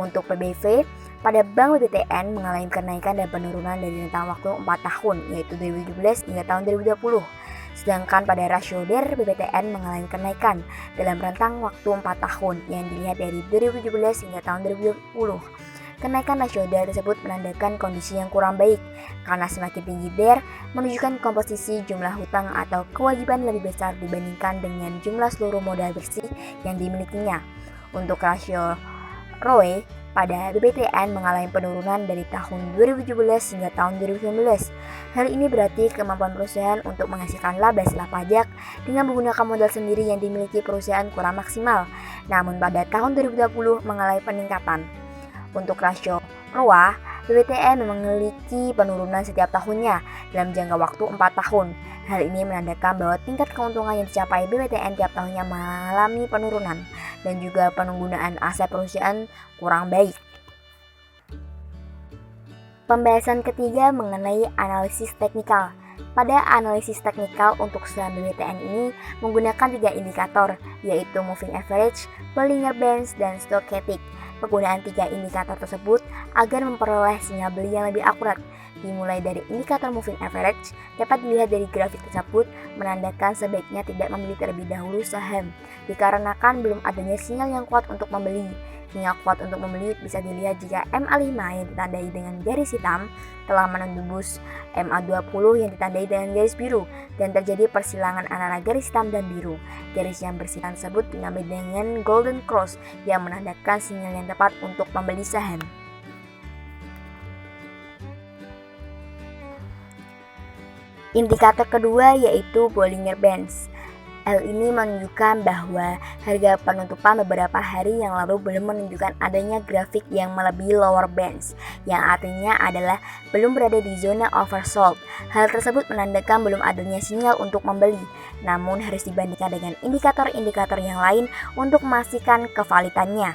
Untuk PBV pada Bank BBTN mengalami kenaikan dan penurunan dari rentang waktu 4 tahun, yaitu 2017 hingga tahun 2020. Sedangkan pada rasio DER BBTN mengalami kenaikan dalam rentang waktu 4 tahun yang dilihat dari 2017 hingga tahun 2020. Kenaikan rasio DER tersebut menandakan kondisi yang kurang baik karena semakin tinggi DER menunjukkan komposisi jumlah hutang atau kewajiban lebih besar dibandingkan dengan jumlah seluruh modal bersih yang dimilikinya. Untuk rasio ROE pada BBTN mengalami penurunan dari tahun 2017 hingga tahun 2019. Hal ini berarti kemampuan perusahaan untuk menghasilkan laba setelah pajak dengan menggunakan modal sendiri yang dimiliki perusahaan kurang maksimal. Namun pada tahun 2020 mengalami peningkatan. Untuk rasio ROA, BBTN memiliki penurunan setiap tahunnya dalam jangka waktu 4 tahun. Hal ini menandakan bahwa tingkat keuntungan yang dicapai BBTN tiap tahunnya mengalami penurunan dan juga penggunaan aset perusahaan kurang baik. Pembahasan ketiga mengenai analisis teknikal. Pada analisis teknikal untuk saham BBTN ini menggunakan 3 indikator, yaitu moving average, Bollinger Bands, dan stochastic. penggunaan 3 indikator tersebut agar memperoleh sinyal beli yang lebih akurat. Dimulai dari indikator moving average, dapat dilihat dari grafik tersebut menandakan sebaiknya tidak membeli terlebih dahulu saham, dikarenakan belum adanya sinyal yang kuat untuk membeli. Sinyal kuat untuk membeli bisa dilihat jika MA5 yang ditandai dengan garis hitam telah menembus MA20 yang ditandai dengan garis biru dan terjadi persilangan antara garis hitam dan biru. Garis yang bersilang tersebut dinamai dengan golden cross yang menandakan sinyal yang tepat untuk membeli saham. Indikator kedua yaitu Bollinger Bands. Hal ini menunjukkan bahwa harga penutupan beberapa hari yang lalu belum menunjukkan adanya grafik yang melebihi lower bands, yang artinya adalah belum berada di zona oversold. Hal tersebut menandakan belum adanya sinyal untuk membeli, namun harus dibandingkan dengan indikator-indikator yang lain untuk memastikan kevalitannya.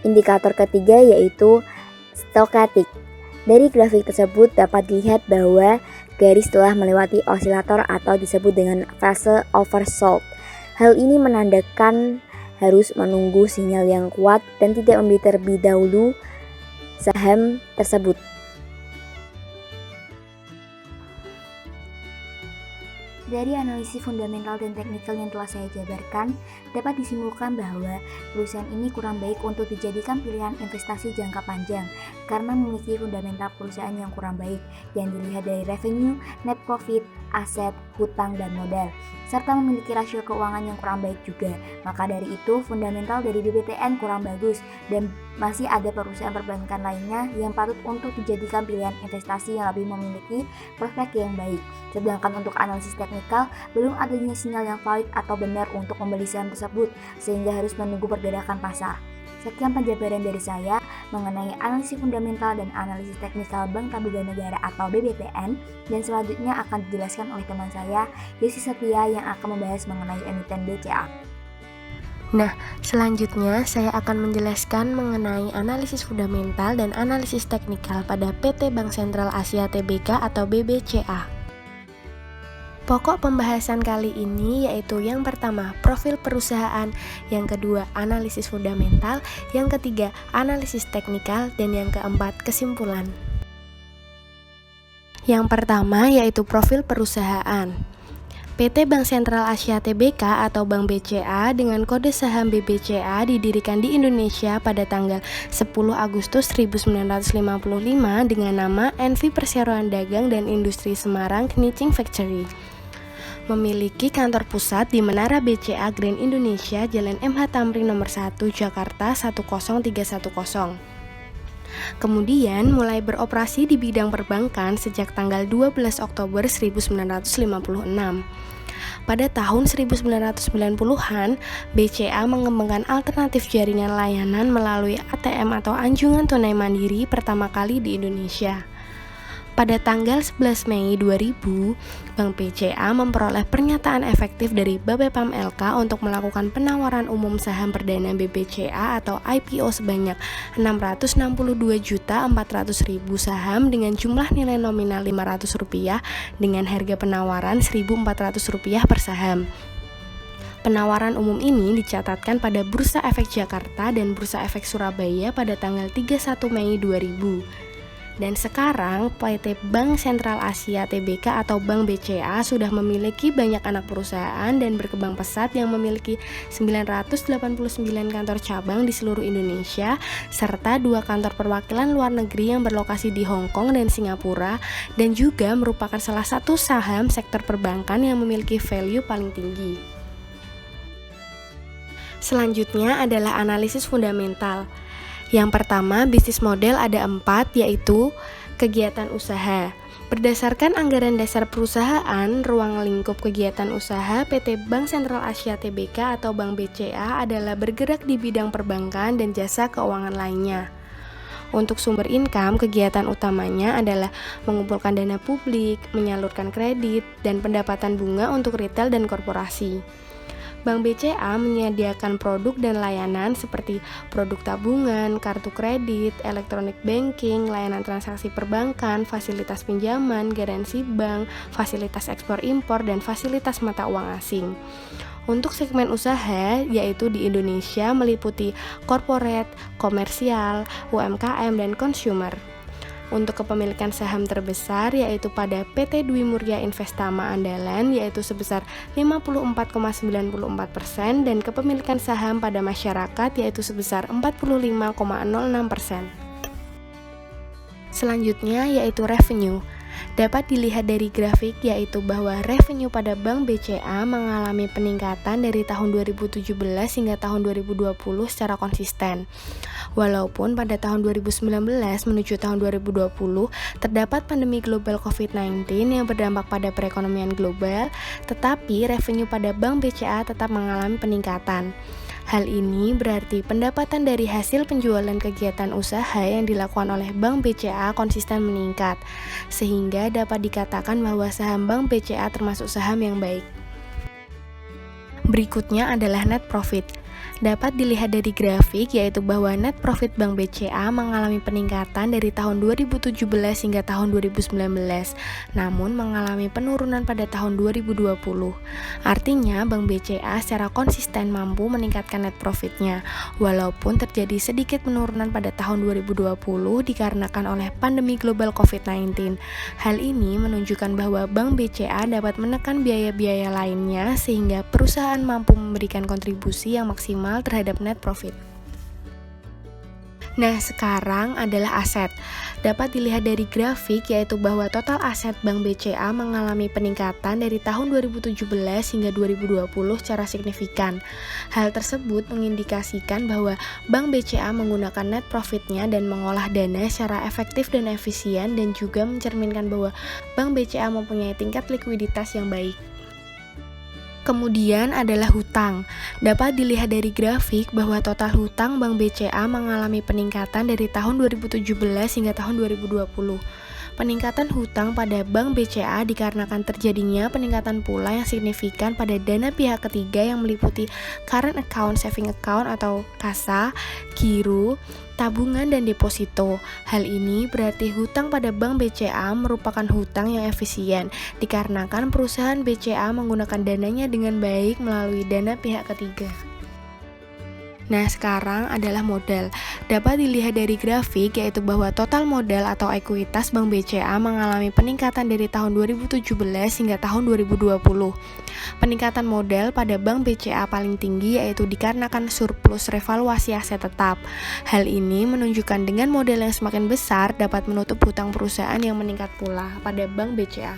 Indikator ketiga yaitu stochastic. Dari grafik tersebut dapat dilihat bahwa garis telah melewati osilator atau disebut dengan fase oversold. Hal ini menandakan harus menunggu sinyal yang kuat dan tidak membeli terlebih dahulu saham tersebut. Dari analisis fundamental dan teknikal yang telah saya jabarkan, dapat disimpulkan bahwa perusahaan ini kurang baik untuk dijadikan pilihan investasi jangka panjang karena memiliki fundamental perusahaan yang kurang baik yang dilihat dari revenue, net profit, aset, hutang, dan modal, serta memiliki rasio keuangan yang kurang baik juga. Maka dari itu, fundamental dari BBTN kurang bagus dan masih ada perusahaan perbankan lainnya yang patut untuk dijadikan pilihan investasi yang lebih memiliki prospek yang baik. Sedangkan untuk analisis teknikal, belum adanya sinyal yang valid atau benar untuk membeli saham tersebut, sehingga harus menunggu pergerakan pasar. Sekian penjabaran dari saya mengenai analisis fundamental dan analisis teknikal Bank Tabungan Negara atau BBTN, dan selanjutnya akan dijelaskan oleh teman saya, Yosi Setia, yang akan membahas mengenai emiten BCA. Nah, selanjutnya saya akan menjelaskan mengenai analisis fundamental dan analisis teknikal pada PT Bank Sentral Asia Tbk atau BBCA. Pokok pembahasan kali ini yaitu yang pertama profil perusahaan, yang kedua analisis fundamental, yang ketiga analisis teknikal, dan yang keempat kesimpulan. Yang pertama yaitu profil perusahaan. PT Bank Sentral Asia Tbk atau Bank BCA dengan kode saham BBCA didirikan di Indonesia pada tanggal 10 Agustus 1955 dengan nama NV Perseroan Dagang dan Industri Semarang Knitting Factory. Memiliki kantor pusat di Menara BCA Grand Indonesia, Jalan MH Tamrin nomor 1, Jakarta 10310. Kemudian mulai beroperasi di bidang perbankan sejak tanggal 12 Oktober 1956. Pada tahun 1990-an, BCA mengembangkan alternatif jaringan layanan melalui ATM atau anjungan tunai mandiri pertama kali di Indonesia. Pada tanggal 11 Mei 2000, Bank BCA memperoleh pernyataan efektif dari Bapepam LK untuk melakukan penawaran umum saham perdana BBCA atau IPO sebanyak 662.400.000 saham dengan jumlah nilai nominal Rp500 dengan harga penawaran Rp1.400 per saham. Penawaran umum ini dicatatkan pada Bursa Efek Jakarta dan Bursa Efek Surabaya pada tanggal 31 Mei 2000. Dan sekarang PT Bank Sentral Asia Tbk atau Bank BCA sudah memiliki banyak anak perusahaan dan berkembang pesat yang memiliki 989 kantor cabang di seluruh Indonesia serta 2 kantor perwakilan luar negeri yang berlokasi di Hong Kong dan Singapura, dan juga merupakan salah satu saham sektor perbankan yang memiliki value paling tinggi. Selanjutnya adalah analisis fundamental. Yang pertama, bisnis model ada 4, yaitu kegiatan usaha. Berdasarkan anggaran dasar perusahaan, ruang lingkup kegiatan usaha PT Bank Sentral Asia Tbk atau Bank BCA adalah bergerak di bidang perbankan dan jasa keuangan lainnya. Untuk sumber income, kegiatan utamanya adalah mengumpulkan dana publik, menyalurkan kredit, dan pendapatan bunga untuk retail dan korporasi. Bank BCA menyediakan produk dan layanan seperti produk tabungan, kartu kredit, elektronik banking, layanan transaksi perbankan, fasilitas pinjaman, garansi bank, fasilitas ekspor-impor, dan fasilitas mata uang asing. Untuk segmen usaha, yaitu di Indonesia meliputi corporate, komersial, UMKM, dan consumer. Untuk kepemilikan saham terbesar yaitu pada PT Dwi Muria Investama Andalan yaitu sebesar 54,94% dan kepemilikan saham pada masyarakat yaitu sebesar 45,06%. Selanjutnya yaitu revenue. Dapat dilihat dari grafik yaitu bahwa revenue pada Bank BCA mengalami peningkatan dari tahun 2017 hingga tahun 2020 secara konsisten. Walaupun pada tahun 2019 menuju tahun 2020 terdapat pandemi global COVID-19 yang berdampak pada perekonomian global, tetapi revenue pada Bank BCA tetap mengalami peningkatan. Hal ini berarti pendapatan dari hasil penjualan kegiatan usaha yang dilakukan oleh Bank BCA konsisten meningkat, sehingga dapat dikatakan bahwa saham Bank BCA termasuk saham yang baik. Berikutnya adalah net profit. Dapat dilihat dari grafik yaitu bahwa net profit Bank BCA mengalami peningkatan dari tahun 2017 hingga tahun 2019, namun mengalami penurunan pada tahun 2020. Artinya Bank BCA secara konsisten mampu meningkatkan net profitnya, walaupun terjadi sedikit penurunan pada tahun 2020 dikarenakan oleh pandemi global COVID-19. Hal ini menunjukkan bahwa Bank BCA dapat menekan biaya-biaya lainnya sehingga perusahaan mampu memberikan kontribusi yang maksimal terhadap net profit. Nah, sekarang adalah aset. Dapat dilihat dari grafik yaitu bahwa total aset Bank BCA mengalami peningkatan dari tahun 2017 hingga 2020 secara signifikan. Hal tersebut mengindikasikan bahwa Bank BCA menggunakan net profitnya dan mengolah dana secara efektif dan efisien dan juga mencerminkan bahwa Bank BCA mempunyai tingkat likuiditas yang baik. Kemudian adalah hutang. Dapat dilihat dari grafik bahwa total hutang Bank BCA mengalami peningkatan dari tahun 2017 hingga tahun 2020. Peningkatan hutang pada Bank BCA dikarenakan terjadinya peningkatan pula yang signifikan pada dana pihak ketiga yang meliputi current account, saving account atau kasa, giro, tabungan, dan deposito. Hal ini berarti hutang pada Bank BCA merupakan hutang yang efisien dikarenakan perusahaan BCA menggunakan dananya dengan baik melalui dana pihak ketiga. Nah, sekarang adalah modal. Dapat dilihat dari grafik yaitu bahwa total modal atau ekuitas Bank BCA mengalami peningkatan dari tahun 2017 hingga tahun 2020. Peningkatan modal pada Bank BCA paling tinggi yaitu dikarenakan surplus revaluasi aset tetap. Hal ini menunjukkan dengan modal yang semakin besar dapat menutup hutang perusahaan yang meningkat pula pada Bank BCA.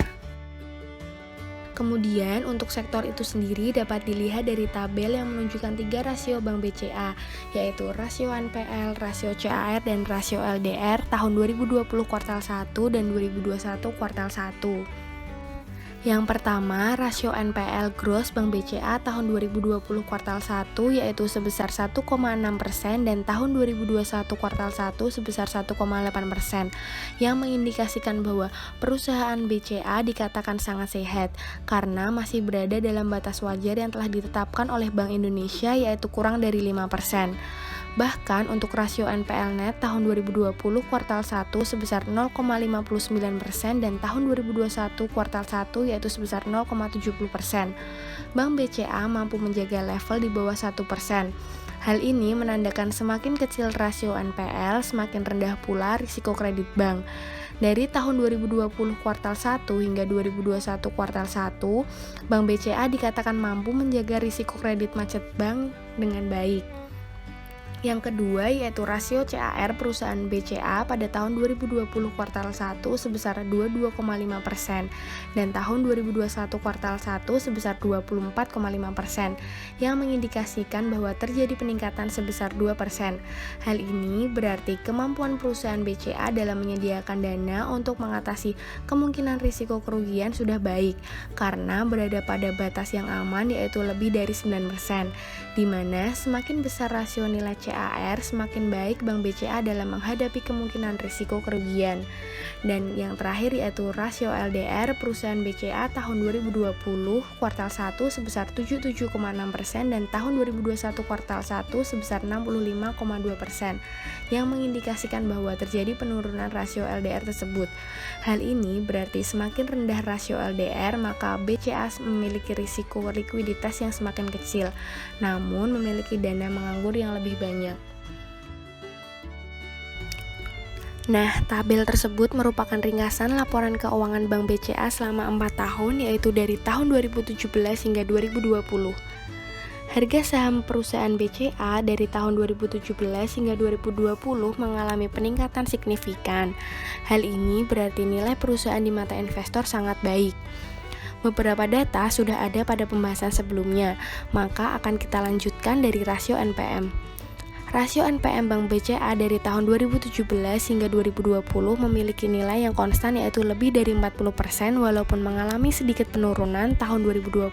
Kemudian untuk sektor itu sendiri dapat dilihat dari tabel yang menunjukkan 3 rasio Bank BCA, yaitu rasio NPL, rasio CAR, dan rasio LDR tahun 2020 kuartal 1 dan 2021 kuartal 1. Yang pertama, rasio NPL gross Bank BCA tahun 2020 kuartal 1 yaitu sebesar 1,6% dan tahun 2021 kuartal 1 sebesar 1,8%, yang mengindikasikan bahwa perusahaan BCA dikatakan sangat sehat karena masih berada dalam batas wajar yang telah ditetapkan oleh Bank Indonesia yaitu kurang dari 5%. Bahkan untuk rasio NPL net tahun 2020 kuartal 1 sebesar 0,59% dan tahun 2021 kuartal 1 yaitu sebesar 0,70%. Bank BCA mampu menjaga level di bawah 1%. Hal ini menandakan semakin kecil rasio NPL, semakin rendah pula risiko kredit bank. Dari tahun 2020 kuartal 1 hingga 2021 kuartal 1, Bank BCA dikatakan mampu menjaga risiko kredit macet bank dengan baik. Yang kedua yaitu rasio CAR perusahaan BCA pada tahun 2020 kuartal 1 sebesar 22,5% dan tahun 2021 kuartal 1 sebesar 24,5%, yang mengindikasikan bahwa terjadi peningkatan sebesar 2%. Hal ini berarti kemampuan perusahaan BCA dalam menyediakan dana untuk mengatasi kemungkinan risiko kerugian sudah baik karena berada pada batas yang aman yaitu lebih dari 9%, di mana semakin besar rasio nilai CAR PAR, semakin baik Bank BCA dalam menghadapi kemungkinan risiko kerugian. Dan yang terakhir yaitu rasio LDR perusahaan BCA tahun 2020 kuartal 1 sebesar 77,6% dan tahun 2021 kuartal 1 sebesar 65,2%, yang mengindikasikan bahwa terjadi penurunan rasio LDR tersebut. Hal ini berarti semakin rendah rasio LDR, maka BCA memiliki risiko likuiditas yang semakin kecil, namun memiliki dana menganggur yang lebih banyak. Nah, tabel tersebut merupakan ringkasan laporan keuangan Bank BCA selama 4 tahun, yaitu dari tahun 2017 hingga 2020. Harga saham perusahaan BCA dari tahun 2017 hingga 2020 mengalami peningkatan signifikan. Hal ini berarti nilai perusahaan di mata investor sangat baik. Beberapa data sudah ada pada pembahasan sebelumnya, maka akan kita lanjutkan dari rasio NPM. Rasio NPM Bank BCA dari tahun 2017 hingga 2020 memiliki nilai yang konstan, yaitu lebih dari 40% walaupun mengalami sedikit penurunan tahun 2020,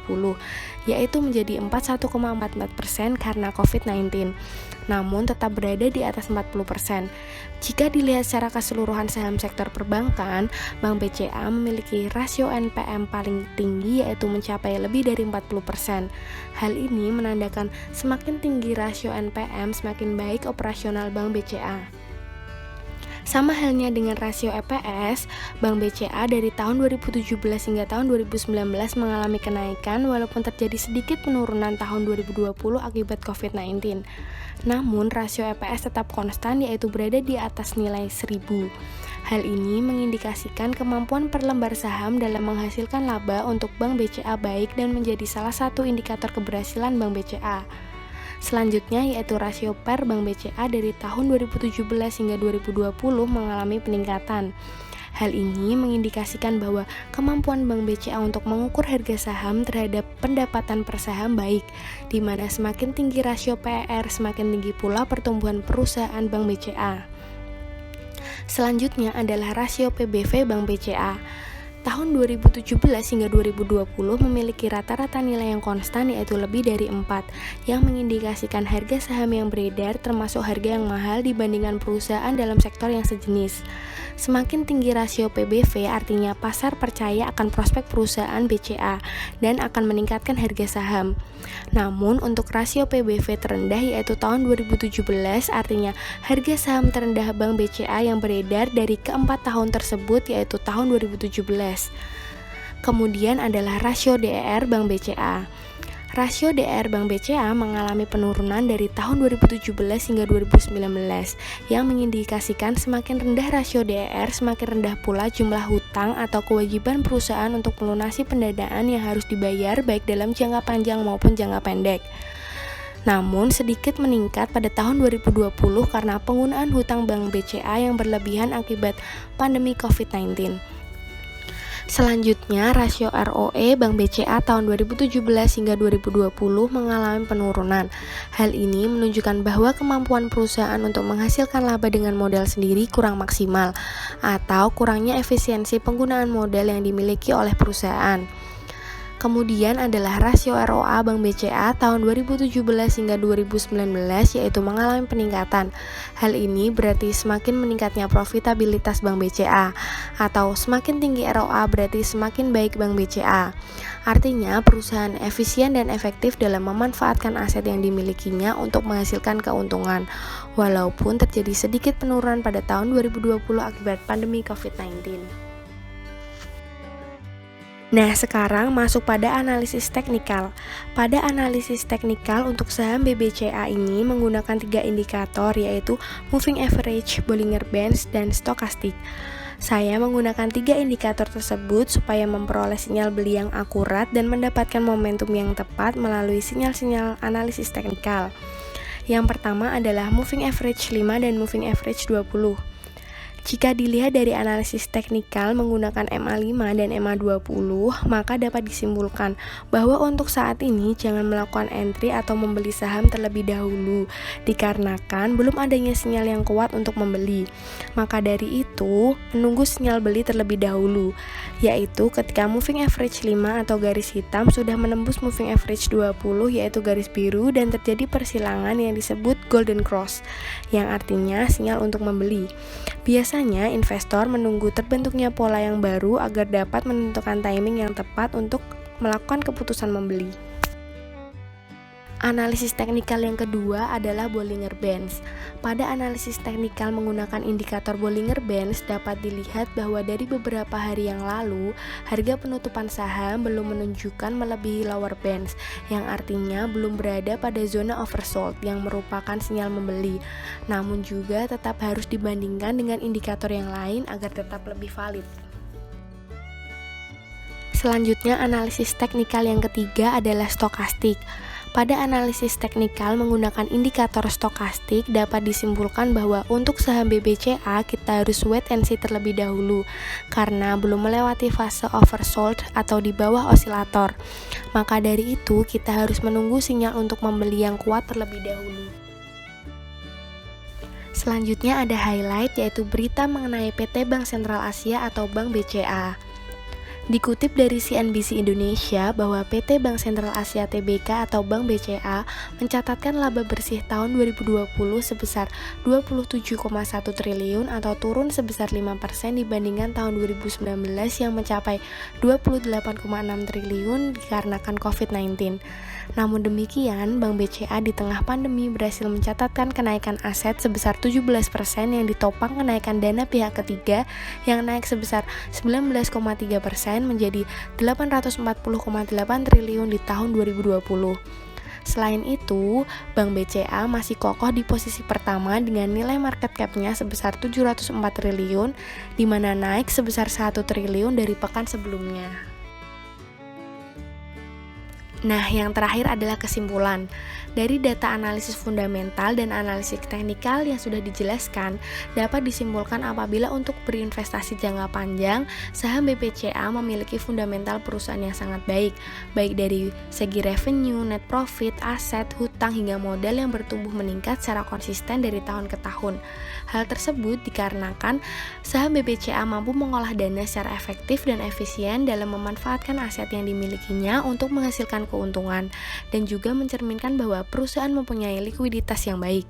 yaitu menjadi 41,44% karena COVID-19, namun tetap berada di atas 40%. Jika dilihat secara keseluruhan saham sektor perbankan, Bank BCA memiliki rasio NPM paling tinggi, yaitu mencapai lebih dari 40%. Hal ini menandakan semakin tinggi rasio NPM, semakin baik operasional Bank BCA. Sama halnya dengan rasio EPS, Bank BCA dari tahun 2017 hingga tahun 2019 mengalami kenaikan walaupun terjadi sedikit penurunan tahun 2020 akibat COVID-19. Namun rasio EPS tetap konstan, yaitu berada di atas nilai 1000. Hal ini mengindikasikan kemampuan per lembar saham dalam menghasilkan laba untuk Bank BCA baik dan menjadi salah satu indikator keberhasilan Bank BCA. Selanjutnya yaitu rasio PER Bank BCA dari tahun 2017 hingga 2020 mengalami peningkatan. Hal ini mengindikasikan bahwa kemampuan Bank BCA untuk mengukur harga saham terhadap pendapatan per saham baik, di mana semakin tinggi rasio PER, semakin tinggi pula pertumbuhan perusahaan Bank BCA. Selanjutnya adalah rasio PBV Bank BCA. Tahun 2017 hingga 2020 memiliki rata-rata nilai yang konstan, yaitu lebih dari 4, yang mengindikasikan harga saham yang beredar termasuk harga yang mahal dibandingkan perusahaan dalam sektor yang sejenis. Semakin tinggi rasio PBV artinya pasar percaya akan prospek perusahaan BCA dan akan meningkatkan harga saham. Namun untuk rasio PBV terendah yaitu tahun 2017 artinya harga saham terendah Bank BCA yang beredar dari keempat tahun tersebut yaitu tahun 2017. Kemudian adalah rasio DER Bank BCA. Rasio DER Bank BCA mengalami penurunan dari tahun 2017 hingga 2019 yang mengindikasikan semakin rendah rasio DER, semakin rendah pula jumlah hutang atau kewajiban perusahaan untuk melunasi pendanaan yang harus dibayar baik dalam jangka panjang maupun jangka pendek. Namun sedikit meningkat pada tahun 2020 karena penggunaan hutang Bank BCA yang berlebihan akibat pandemi COVID-19. Selanjutnya, rasio ROE Bank BCA tahun 2017 hingga 2020 mengalami penurunan. Hal ini menunjukkan bahwa kemampuan perusahaan untuk menghasilkan laba dengan modal sendiri kurang maksimal atau kurangnya efisiensi penggunaan modal yang dimiliki oleh perusahaan. Kemudian adalah rasio ROA Bank BCA tahun 2017 hingga 2019 yaitu mengalami peningkatan. Hal ini berarti semakin meningkatnya profitabilitas Bank BCA atau semakin tinggi ROA berarti semakin baik Bank BCA. Artinya perusahaan efisien dan efektif dalam memanfaatkan aset yang dimilikinya untuk menghasilkan keuntungan walaupun terjadi sedikit penurunan pada tahun 2020 akibat pandemi COVID-19. Nah, sekarang masuk pada analisis teknikal. Pada analisis teknikal untuk saham BBCA ini menggunakan 3 indikator yaitu Moving Average, Bollinger Bands, dan Stokastik. Saya menggunakan 3 indikator tersebut supaya memperoleh sinyal beli yang akurat dan mendapatkan momentum yang tepat melalui sinyal-sinyal analisis teknikal. Yang pertama adalah Moving Average 5 dan Moving Average 20. Jika dilihat dari analisis teknikal menggunakan MA5 dan MA20, maka dapat disimpulkan bahwa untuk saat ini jangan melakukan entry atau membeli saham terlebih dahulu, dikarenakan belum adanya sinyal yang kuat untuk membeli. Maka dari itu, menunggu sinyal beli terlebih dahulu, yaitu ketika moving average 5 atau garis hitam sudah menembus moving average 20 yaitu garis biru dan terjadi persilangan yang disebut golden cross, yang artinya sinyal untuk membeli. Biasanya investor menunggu terbentuknya pola yang baru agar dapat menentukan timing yang tepat untuk melakukan keputusan membeli. Analisis teknikal yang kedua adalah Bollinger Bands. Pada analisis teknikal menggunakan indikator Bollinger Bands dapat dilihat bahwa dari beberapa hari yang lalu, harga penutupan saham belum menunjukkan melebihi lower bands, yang artinya belum berada pada zona oversold yang merupakan sinyal membeli. Namun juga tetap harus dibandingkan dengan indikator yang lain agar tetap lebih valid. Selanjutnya, analisis teknikal yang ketiga adalah stokastik. Pada analisis teknikal menggunakan indikator stokastik dapat disimpulkan bahwa untuk saham BBCA kita harus wait and see terlebih dahulu karena belum melewati fase oversold atau di bawah osilator. Maka dari itu kita harus menunggu sinyal untuk membeli yang kuat terlebih dahulu. Selanjutnya ada highlight yaitu berita mengenai PT Bank Sentral Asia atau Bank BCA. Dikutip dari CNBC Indonesia bahwa PT Bank Sentral Asia Tbk atau Bank BCA mencatatkan laba bersih tahun 2020 sebesar 27,1 triliun atau turun sebesar 5% dibandingkan tahun 2019 yang mencapai 28,6 triliun dikarenakan COVID-19. Namun demikian, Bank BCA di tengah pandemi berhasil mencatatkan kenaikan aset sebesar 17% yang ditopang kenaikan dana pihak ketiga yang naik sebesar 19,3% menjadi 840,8 triliun di tahun 2020. Selain itu, Bank BCA masih kokoh di posisi pertama dengan nilai market cap-nya sebesar 704 triliun, di mana naik sebesar 1 triliun dari pekan sebelumnya. Nah, yang terakhir adalah kesimpulan. Dari data analisis fundamental dan analisis teknikal yang sudah dijelaskan, dapat disimpulkan apabila untuk berinvestasi jangka panjang, saham BBCA memiliki fundamental perusahaan yang sangat baik dari segi revenue, net profit, aset, hutang, hingga modal yang bertumbuh meningkat secara konsisten dari tahun ke tahun. Hal tersebut dikarenakan saham BBCA mampu mengolah dana secara efektif dan efisien dalam memanfaatkan aset yang dimilikinya untuk menghasilkan keuntungan, dan juga mencerminkan bahwa perusahaan mempunyai likuiditas yang baik.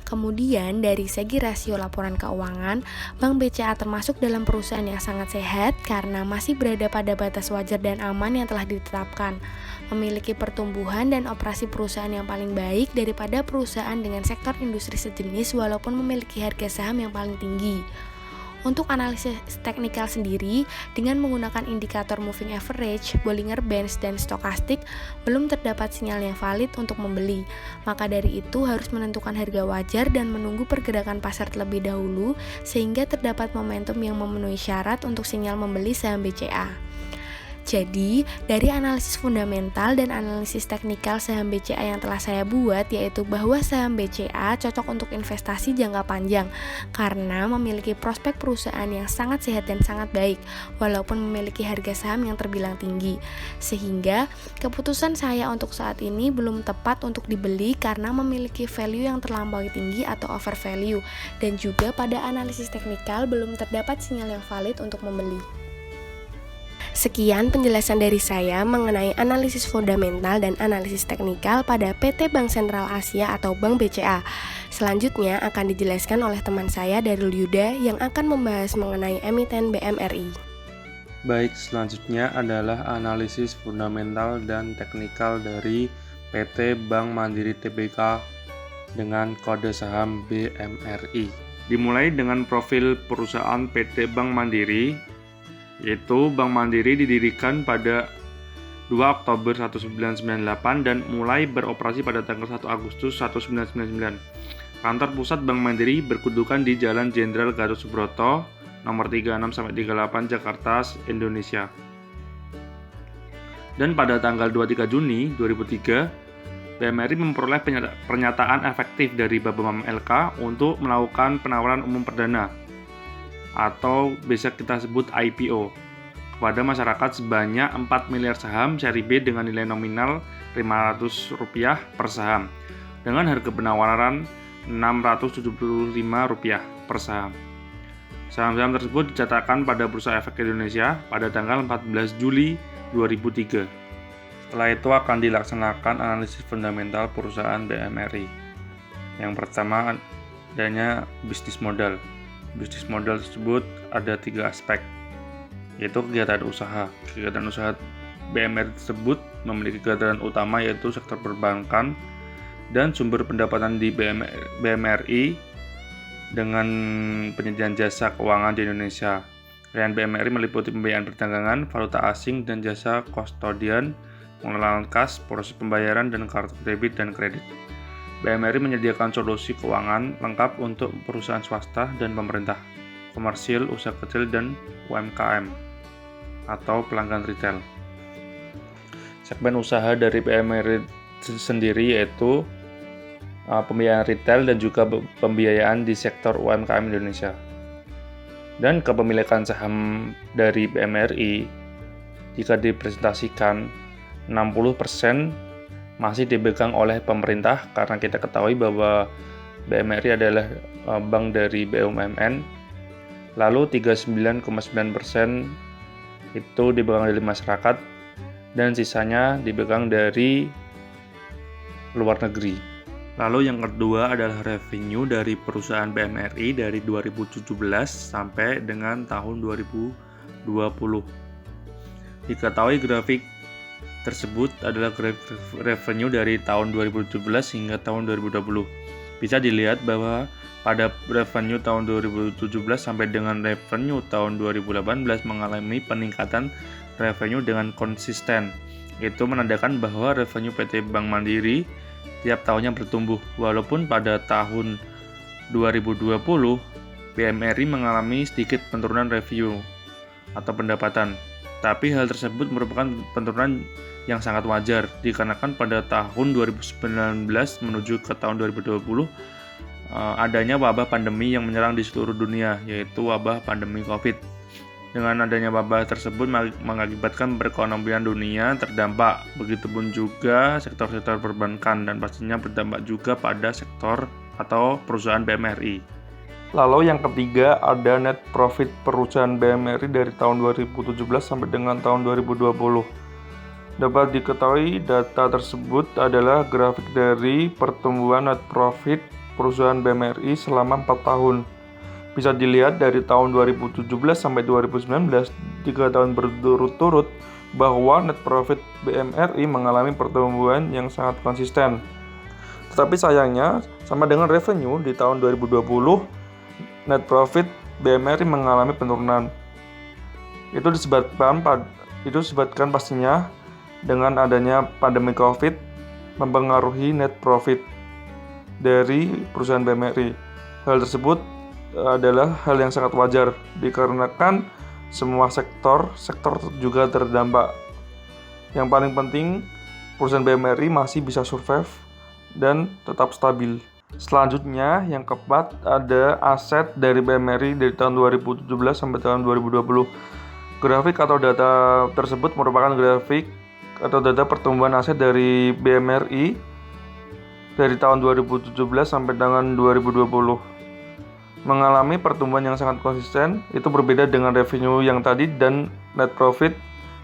Kemudian dari segi rasio laporan keuangan, Bank BCA termasuk dalam perusahaan yang sangat sehat karena masih berada pada batas wajar dan aman yang telah ditetapkan, memiliki pertumbuhan dan operasi perusahaan yang paling baik daripada perusahaan dengan sektor industri sejenis walaupun memiliki harga saham yang paling tinggi. Untuk analisis teknikal sendiri, dengan menggunakan indikator moving average, Bollinger Bands, dan stokastik, belum terdapat sinyal yang valid untuk membeli. Maka dari itu harus menentukan harga wajar dan menunggu pergerakan pasar terlebih dahulu, sehingga terdapat momentum yang memenuhi syarat untuk sinyal membeli saham BCA. Jadi, dari analisis fundamental dan analisis teknikal saham BCA yang telah saya buat, yaitu bahwa saham BCA cocok untuk investasi jangka panjang karena memiliki prospek perusahaan yang sangat sehat dan sangat baik, walaupun memiliki harga saham yang terbilang tinggi. Sehingga, keputusan saya untuk saat ini belum tepat untuk dibeli karena memiliki value yang terlampaui tinggi atau over value, dan juga pada analisis teknikal belum terdapat sinyal yang valid untuk membeli. Sekian penjelasan dari saya mengenai analisis fundamental dan analisis teknikal pada PT Bank Sentral Asia atau Bank BCA. Selanjutnya akan dijelaskan oleh teman saya Darul Yuda yang akan membahas mengenai emiten BMRI. Baik, selanjutnya adalah analisis fundamental dan teknikal dari PT Bank Mandiri Tbk dengan kode saham BMRI. Dimulai dengan profil perusahaan PT Bank Mandiri, yaitu Bank Mandiri didirikan pada 2 Oktober 1998 dan mulai beroperasi pada tanggal 1 Agustus 1999. Kantor pusat Bank Mandiri berkedudukan di Jalan Jenderal Gatot Subroto, nomor 36-38 Jakarta, Indonesia. Dan pada tanggal 23 Juni 2003, BMRI memperoleh pernyataan efektif dari Babam LK untuk melakukan penawaran umum perdana. atau bisa kita sebut IPO kepada masyarakat sebanyak 4 miliar saham seri B dengan nilai nominal Rp500 per saham dengan harga penawaran Rp675 per saham. Saham-saham tersebut dicatatkan pada Bursa Efek Indonesia pada tanggal 14 Juli 2003. Setelah itu akan dilaksanakan analisis fundamental perusahaan BMRI. Yang pertama adanya bisnis modal. Bisnis modal tersebut ada 3 aspek, yaitu kegiatan usaha. Kegiatan usaha BMRI tersebut memiliki kegiatan utama yaitu sektor perbankan dan sumber pendapatan di BMRI dengan penyediaan jasa keuangan di Indonesia. Klien BMRI meliputi pembiayaan perdagangan, valuta asing, dan jasa kustodian, pengelolaan kas, proses pembayaran, dan kartu debit dan kredit. BMRI menyediakan solusi keuangan lengkap untuk perusahaan swasta dan pemerintah, komersil, usaha kecil, dan UMKM atau pelanggan retail. Segmen usaha dari BMRI sendiri yaitu pembiayaan retail dan juga pembiayaan di sektor UMKM Indonesia. Dan kepemilikan saham dari BMRI jika dipresentasikan 60% masih dipegang oleh pemerintah karena kita ketahui bahwa BMRI adalah bank dari BUMN. Lalu 39,9% itu dipegang dari masyarakat dan sisanya dipegang dari luar negeri. Lalu yang kedua adalah revenue dari perusahaan BMRI dari 2017 sampai dengan tahun 2020. Diketahui grafik tersebut adalah grafik revenue dari tahun 2017 hingga tahun 2020. Bisa dilihat bahwa pada revenue tahun 2017 sampai dengan revenue tahun 2018 mengalami peningkatan revenue dengan konsisten. Itu menandakan bahwa revenue PT Bank Mandiri tiap tahunnya bertumbuh, walaupun pada tahun 2020 BMRI mengalami sedikit penurunan revenue atau pendapatan. Tapi hal tersebut merupakan penurunan yang sangat wajar dikarenakan pada tahun 2019 menuju ke tahun 2020 adanya wabah pandemi yang menyerang di seluruh dunia, yaitu wabah pandemi COVID. Dengan adanya wabah tersebut mengakibatkan perekonomian dunia terdampak, begitupun juga sektor-sektor perbankan dan pastinya berdampak juga pada sektor atau perusahaan BMRI. Lalu yang ketiga ada net profit perusahaan BMRI dari tahun 2017 sampai dengan tahun 2020. Dapat diketahui data tersebut adalah grafik dari pertumbuhan net profit perusahaan BMRI selama 4 tahun. Bisa dilihat dari tahun 2017 sampai 2019, 3 tahun berturut-turut, bahwa net profit BMRI mengalami pertumbuhan yang sangat konsisten. Tetapi sayangnya, sama dengan revenue di tahun 2020, net profit BMRI mengalami penurunan. Itu disebabkan pastinya dengan adanya pandemi COVID mempengaruhi net profit dari perusahaan BMRI. Hal tersebut adalah hal yang sangat wajar dikarenakan semua sektor juga terdampak. Yang paling penting, perusahaan BMRI masih bisa survive dan tetap stabil. Selanjutnya, yang keempat ada aset dari BMRI dari tahun 2017 sampai tahun 2020. Grafik atau data tersebut merupakan grafik atau data pertumbuhan aset dari BMRI dari tahun 2017 sampai dengan 2020. Mengalami pertumbuhan yang sangat konsisten, itu berbeda dengan revenue yang tadi dan net profit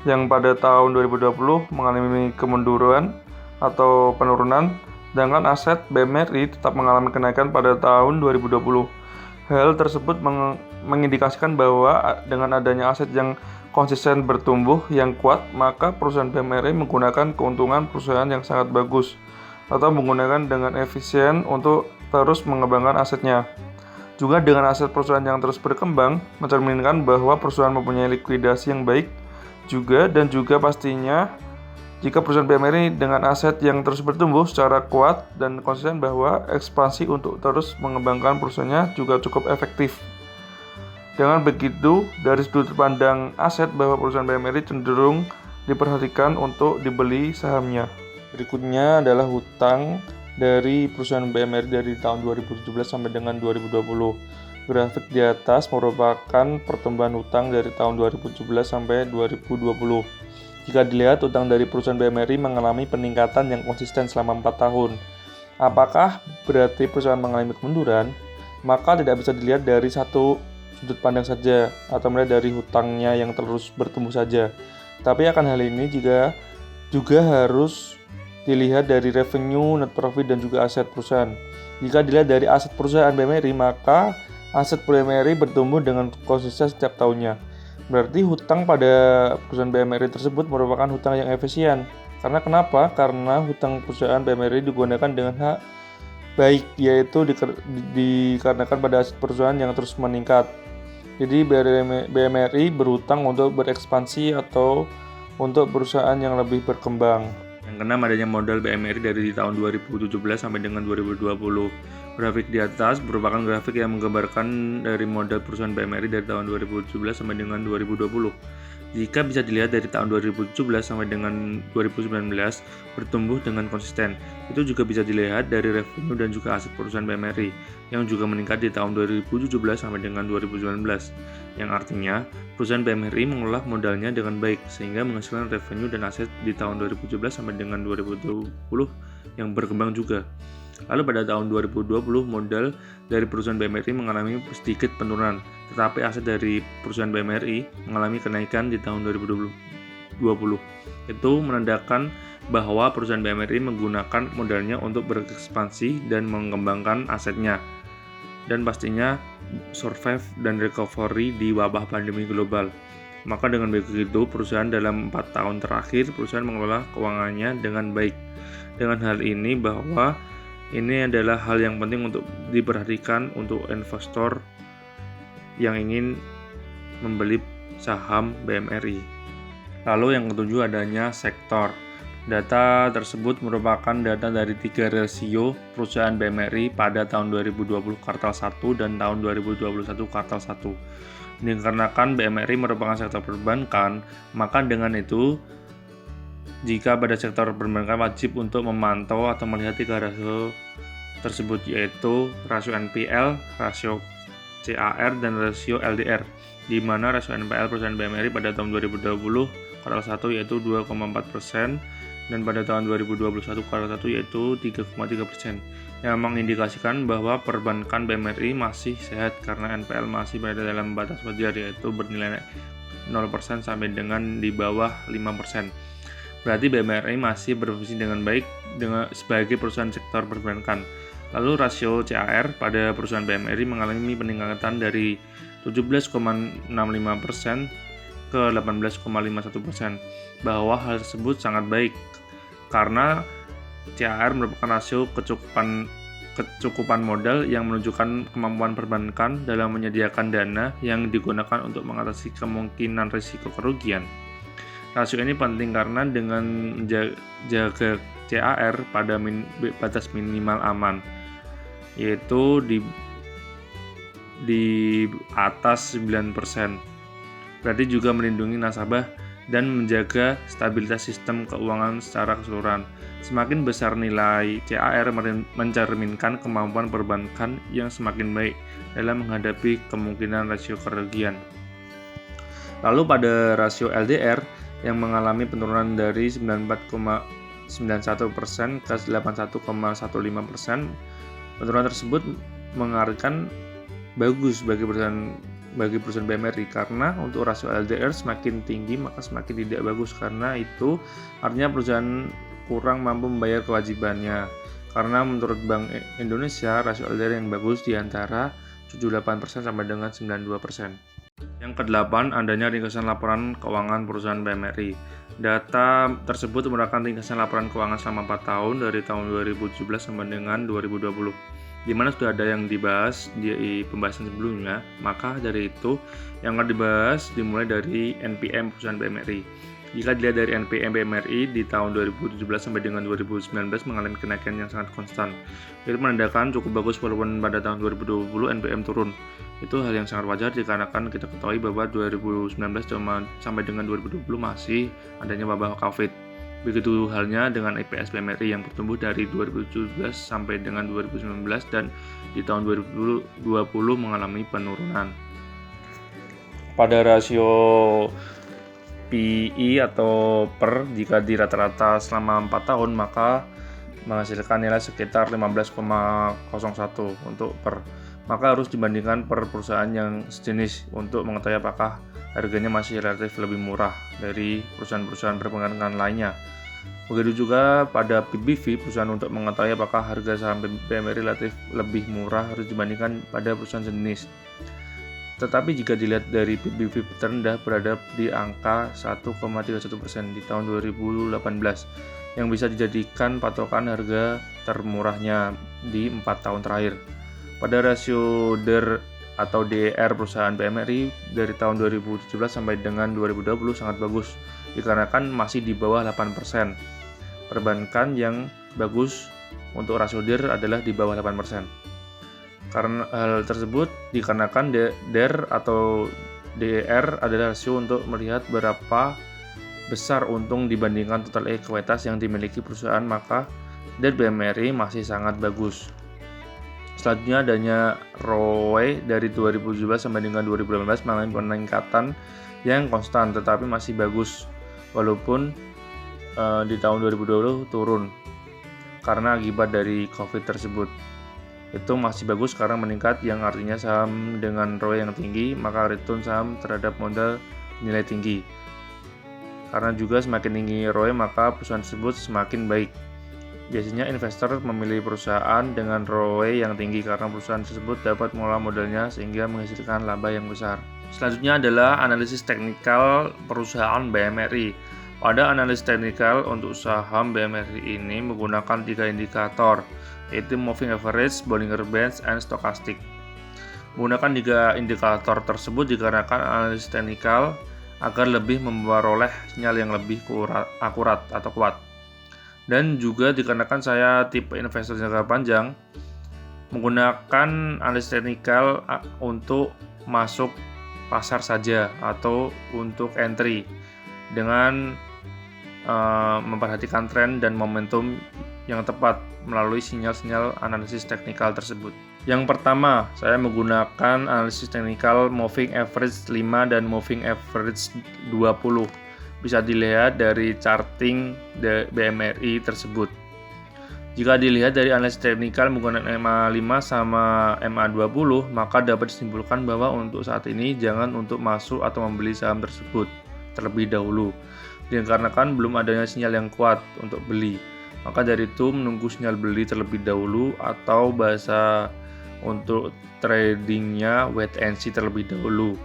yang pada tahun 2020 mengalami kemunduran atau penurunan, sedangkan aset BMRI tetap mengalami kenaikan pada tahun 2020. Hal tersebut mengindikasikan bahwa dengan adanya aset yang konsisten bertumbuh yang kuat, maka perusahaan BMRI menggunakan keuntungan perusahaan yang sangat bagus atau menggunakan dengan efisien untuk terus mengembangkan asetnya. Juga dengan aset perusahaan yang terus berkembang, mencerminkan bahwa perusahaan mempunyai likuidasi yang baik dan juga pastinya jika perusahaan BMRI dengan aset yang terus bertumbuh secara kuat dan konsisten bahwa ekspansi untuk terus mengembangkan perusahaannya juga cukup efektif. Dengan begitu, dari sudut pandang aset bahwa perusahaan BMRI cenderung diperhatikan untuk dibeli sahamnya. Berikutnya adalah hutang dari perusahaan BMRI dari tahun 2017 sampai dengan 2020. Grafik di atas merupakan pertumbuhan hutang dari tahun 2017 sampai 2020. Jika dilihat, hutang dari perusahaan BMRI mengalami peningkatan yang konsisten selama 4 tahun. Apakah berarti perusahaan mengalami kemunduran? Maka tidak bisa dilihat dari satu sudut pandang saja, atau melihat dari hutangnya yang terus bertumbuh saja. Tapi akan hal ini juga harus dilihat dari revenue, net profit, dan juga aset perusahaan. Jika dilihat dari aset perusahaan BMRI, maka aset BMRI bertumbuh dengan konsisten setiap tahunnya. Berarti hutang pada perusahaan BMRI tersebut merupakan hutang yang efisien. Karena kenapa? Karena hutang perusahaan BMRI digunakan dengan hak baik, yaitu dikarenakan pada aset perusahaan yang terus meningkat. Jadi BMRI berhutang untuk berekspansi atau untuk perusahaan yang lebih berkembang. Yang keenam, adanya modal BMRI dari tahun 2017 sampai dengan 2020. Grafik di atas merupakan grafik yang menggambarkan dari modal perusahaan BMRI dari tahun 2017 sampai dengan 2020. Jika bisa dilihat dari tahun 2017 sampai dengan 2019 bertumbuh dengan konsisten. Itu juga bisa dilihat dari revenue dan juga aset perusahaan BMRI yang juga meningkat di tahun 2017 sampai dengan 2019. Yang artinya perusahaan BMRI mengolah modalnya dengan baik sehingga menghasilkan revenue dan aset di tahun 2017 sampai dengan 2020 yang berkembang juga. Lalu pada tahun 2020 modal dari perusahaan BMRI mengalami sedikit penurunan, tetapi aset dari perusahaan BMRI mengalami kenaikan di tahun 2020. Itu menandakan bahwa perusahaan BMRI menggunakan modalnya untuk berekspansi dan mengembangkan asetnya, dan pastinya survive dan recovery di wabah pandemi global. Maka dengan begitu, perusahaan dalam 4 tahun terakhir, perusahaan mengelola keuangannya dengan baik. Dengan hal ini bahwa ini adalah hal yang penting untuk diperhatikan untuk investor yang ingin membeli saham BMRI. Lalu yang ketujuh, adanya sektor. Data tersebut merupakan data dari 3 rasio perusahaan BMRI pada tahun 2020 kuartal 1 dan tahun 2021 kuartal 1. Dikarenakan BMRI merupakan sektor perbankan, maka dengan itu jika pada sektor perbankan wajib untuk memantau atau melihat 3 rasio tersebut, yaitu rasio NPL, rasio CAR, dan rasio LDR, di mana rasio NPL perusahaan BMRI pada tahun 2020 kuartal 1 yaitu 2,4% dan pada tahun 2021 kuartal 1 yaitu 3,3%, yang mengindikasikan bahwa perbankan BMRI masih sehat karena NPL masih berada dalam batas wajar, yaitu bernilai 0% sampai dengan di bawah 5%. Berarti BMRI masih berfungsi dengan baik sebagai perusahaan sektor perbankan. Lalu rasio CAR pada perusahaan BMRI mengalami peningkatan dari 17,65% ke 18,51%, bahwa hal tersebut sangat baik karena CAR merupakan rasio kecukupan modal yang menunjukkan kemampuan perbankan dalam menyediakan dana yang digunakan untuk mengatasi kemungkinan risiko kerugian. Rasio ini penting karena dengan jaga CAR pada batas minimal aman, yaitu di atas 9%. Berarti juga melindungi nasabah dan menjaga stabilitas sistem keuangan secara keseluruhan. Semakin besar nilai CAR mencerminkan kemampuan perbankan yang semakin baik dalam menghadapi kemungkinan rasio kerugian. Lalu pada rasio LDR yang mengalami penurunan dari 94,91% ke 81,15%. Penurunan tersebut mengartikan bagus bagi perusahaan BMRI, karena untuk rasio LDR semakin tinggi maka semakin tidak bagus, karena itu artinya perusahaan kurang mampu membayar kewajibannya. Karena menurut Bank Indonesia rasio LDR yang bagus di antara 78% sampai dengan 92%. Yang ke-8, adanya ringkasan laporan keuangan perusahaan BMRI. Data tersebut merupakan ringkasan laporan keuangan selama 4 tahun dari tahun 2017 sampai dengan 2020, di mana sudah ada yang dibahas di pembahasan sebelumnya. Maka dari itu yang akan dibahas dimulai dari NPM perusahaan BMRI. Jika dilihat dari NPM BMRI di tahun 2017 sampai dengan 2019 mengalami kenaikan yang sangat konstan. Itu menandakan cukup bagus walaupun pada tahun 2020 NPM turun. Itu hal yang sangat wajar dikarenakan kita ketahui bahwa 2019 sampai dengan 2020 masih adanya wabah COVID. Begitu halnya dengan EPS BMRI yang bertumbuh dari 2017 sampai dengan 2019 dan di tahun 2020 mengalami penurunan. Pada rasio PE atau PER jika di rata-rata selama 4 tahun maka menghasilkan nilai sekitar 15,01 untuk PER. Maka harus dibandingkan per perusahaan yang sejenis untuk mengetahui apakah harganya masih relatif lebih murah dari perusahaan-perusahaan berpengalaman lainnya. Begitu juga pada PBV, perusahaan untuk mengetahui apakah harga saham BMRI relatif lebih murah harus dibandingkan pada perusahaan sejenis. Tetapi jika dilihat dari PBV terendah berada di angka 1,31% di tahun 2018 yang bisa dijadikan patokan harga termurahnya di 4 tahun terakhir. Pada rasio DER atau DER perusahaan BMRI dari tahun 2017 sampai dengan 2020 sangat bagus dikarenakan masih di bawah 8%. Perbankan yang bagus untuk rasio DER adalah di bawah 8%. Karena hal tersebut dikarenakan DER atau DER adalah rasio untuk melihat berapa besar untung dibandingkan total ekuitas yang dimiliki perusahaan, maka DER BMRI masih sangat bagus. Selanjutnya adanya ROE dari 2017 sampai dengan 2018 mengalami peningkatan yang konstan tetapi masih bagus walaupun di tahun 2020 turun karena akibat dari COVID tersebut. Itu masih bagus karena meningkat yang artinya saham dengan ROE yang tinggi maka return saham terhadap modal nilai tinggi. Karena juga semakin tinggi ROE maka perusahaan tersebut semakin baik. Biasanya investor memilih perusahaan dengan ROE yang tinggi karena perusahaan tersebut dapat mengolah modalnya sehingga menghasilkan laba yang besar. Selanjutnya adalah analisis teknikal perusahaan BMRI. Pada analisis teknikal untuk saham BMRI ini menggunakan 3 indikator, yaitu Moving Average, Bollinger Bands, dan Stochastic. Menggunakan 3 indikator tersebut dikarenakan analisis teknikal agar lebih memperoleh sinyal yang lebih akurat atau kuat. Dan juga dikarenakan saya tipe investor jangka panjang, menggunakan analisis teknikal untuk masuk pasar saja atau untuk entry dengan memperhatikan tren dan momentum yang tepat melalui sinyal-sinyal analisis teknikal tersebut. Yang pertama, saya menggunakan analisis teknikal Moving Average 5 dan Moving Average 20. Bisa dilihat dari charting BMRI tersebut. Jika dilihat dari analisis teknikal menggunakan MA5 sama MA20, maka dapat disimpulkan bahwa untuk saat ini jangan untuk masuk atau membeli saham tersebut terlebih dahulu, dikarenakan belum adanya sinyal yang kuat untuk beli. Maka dari itu menunggu sinyal beli terlebih dahulu atau bahasa untuk tradingnya wait and see terlebih dahulu.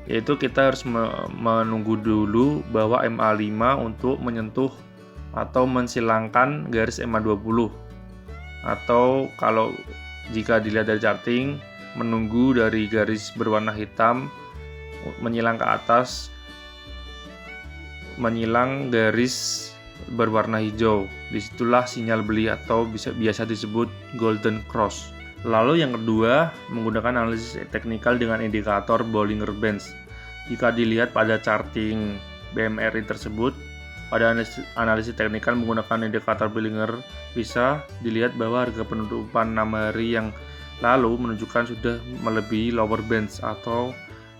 Yaitu kita harus menunggu dulu bahwa MA5 untuk menyentuh atau mensilangkan garis MA20 atau kalau jika dilihat dari charting menunggu dari garis berwarna hitam menyilang ke atas menyilang garis berwarna hijau. Disitulah sinyal beli atau biasa disebut golden cross. Lalu yang kedua, menggunakan analisis teknikal dengan indikator Bollinger Bands. Jika dilihat pada charting BMRI tersebut, pada analisis teknikal menggunakan indikator Bollinger bisa dilihat bahwa harga penutupan 6 hari yang lalu menunjukkan sudah melebihi lower bands atau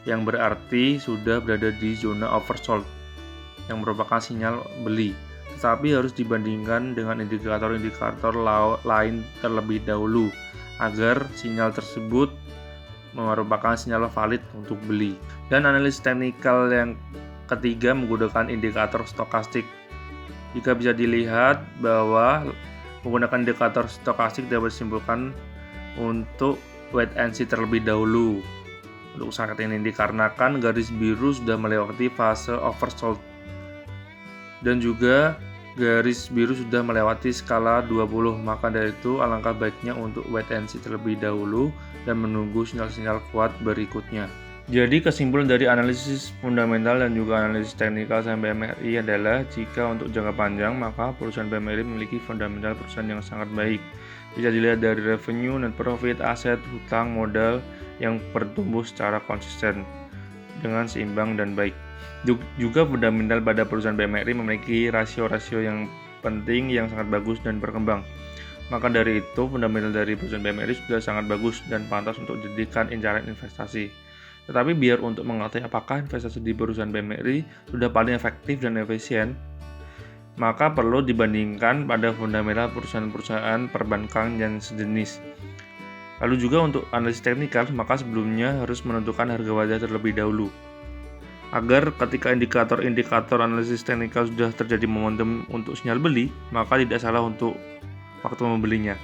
yang berarti sudah berada di zona oversold yang merupakan sinyal beli. Tetapi harus dibandingkan dengan indikator-indikator lain terlebih dahulu agar sinyal tersebut merupakan sinyal valid untuk beli. Dan analisis teknikal yang ketiga menggunakan indikator stokastik. Jika bisa dilihat bahwa menggunakan indikator stokastik dapat disimpulkan untuk wait and see terlebih dahulu. Untuk saat ini dikarenakan garis biru sudah melewati fase oversold dan juga garis biru sudah melewati skala 20, maka dari itu alangkah baiknya untuk wait and see terlebih dahulu dan menunggu sinyal-sinyal kuat berikutnya. Jadi kesimpulan dari analisis fundamental dan juga analisis teknikal saham BMRI adalah jika untuk jangka panjang maka perusahaan BMRI memiliki fundamental perusahaan yang sangat baik. Bisa dilihat dari revenue, net profit, aset, hutang, modal yang bertumbuh secara konsisten dengan seimbang dan baik. Juga fundamental pada perusahaan BMRI memiliki rasio-rasio yang penting yang sangat bagus dan berkembang. Maka dari itu, fundamental dari perusahaan BMRI sudah sangat bagus dan pantas untuk dijadikan incaran investasi. Tetapi biar untuk mengetahui apakah investasi di perusahaan BMRI sudah paling efektif dan efisien, maka perlu dibandingkan pada fundamental perusahaan-perusahaan perbankan yang sejenis. Lalu juga untuk analisis teknikal, maka sebelumnya harus menentukan harga wajar terlebih dahulu. Agar ketika indikator-indikator analisis teknikal sudah terjadi momentum untuk sinyal beli, maka tidak salah untuk waktu membelinya.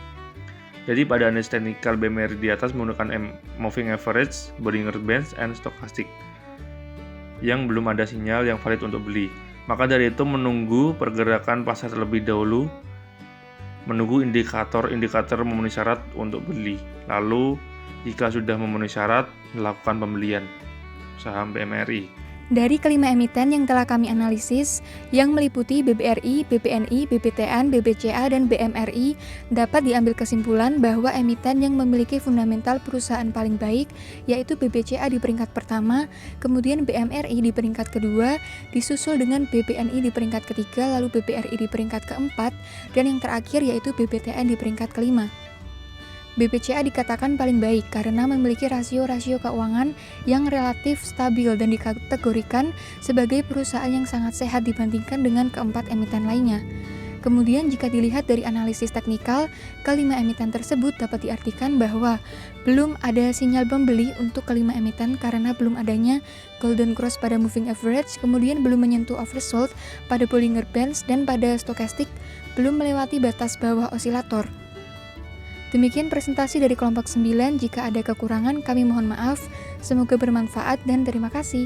Jadi pada analisis teknikal BMRI di atas menggunakan moving average, Bollinger Bands, and stochastic yang belum ada sinyal yang valid untuk beli. Maka dari itu menunggu pergerakan pasar terlebih dahulu, menunggu indikator-indikator memenuhi syarat untuk beli. Lalu jika sudah memenuhi syarat, melakukan pembelian saham BMRI. Dari kelima emiten yang telah kami analisis, yang meliputi BBRI, BBNI, BBTN, BBCA, dan BMRI, dapat diambil kesimpulan bahwa emiten yang memiliki fundamental perusahaan paling baik, yaitu BBCA di peringkat pertama, kemudian BMRI di peringkat kedua, disusul dengan BBNI di peringkat ketiga, lalu BBRI di peringkat keempat, dan yang terakhir yaitu BBTN di peringkat kelima. BBCA dikatakan paling baik karena memiliki rasio-rasio keuangan yang relatif stabil dan dikategorikan sebagai perusahaan yang sangat sehat dibandingkan dengan keempat emiten lainnya. Kemudian jika dilihat dari analisis teknikal, kelima emiten tersebut dapat diartikan bahwa belum ada sinyal pembeli untuk kelima emiten karena belum adanya golden cross pada moving average, kemudian belum menyentuh oversold pada Bollinger Bands, dan pada stochastic belum melewati batas bawah osilator. Demikian presentasi dari kelompok 9, jika ada kekurangan kami mohon maaf, semoga bermanfaat dan terima kasih.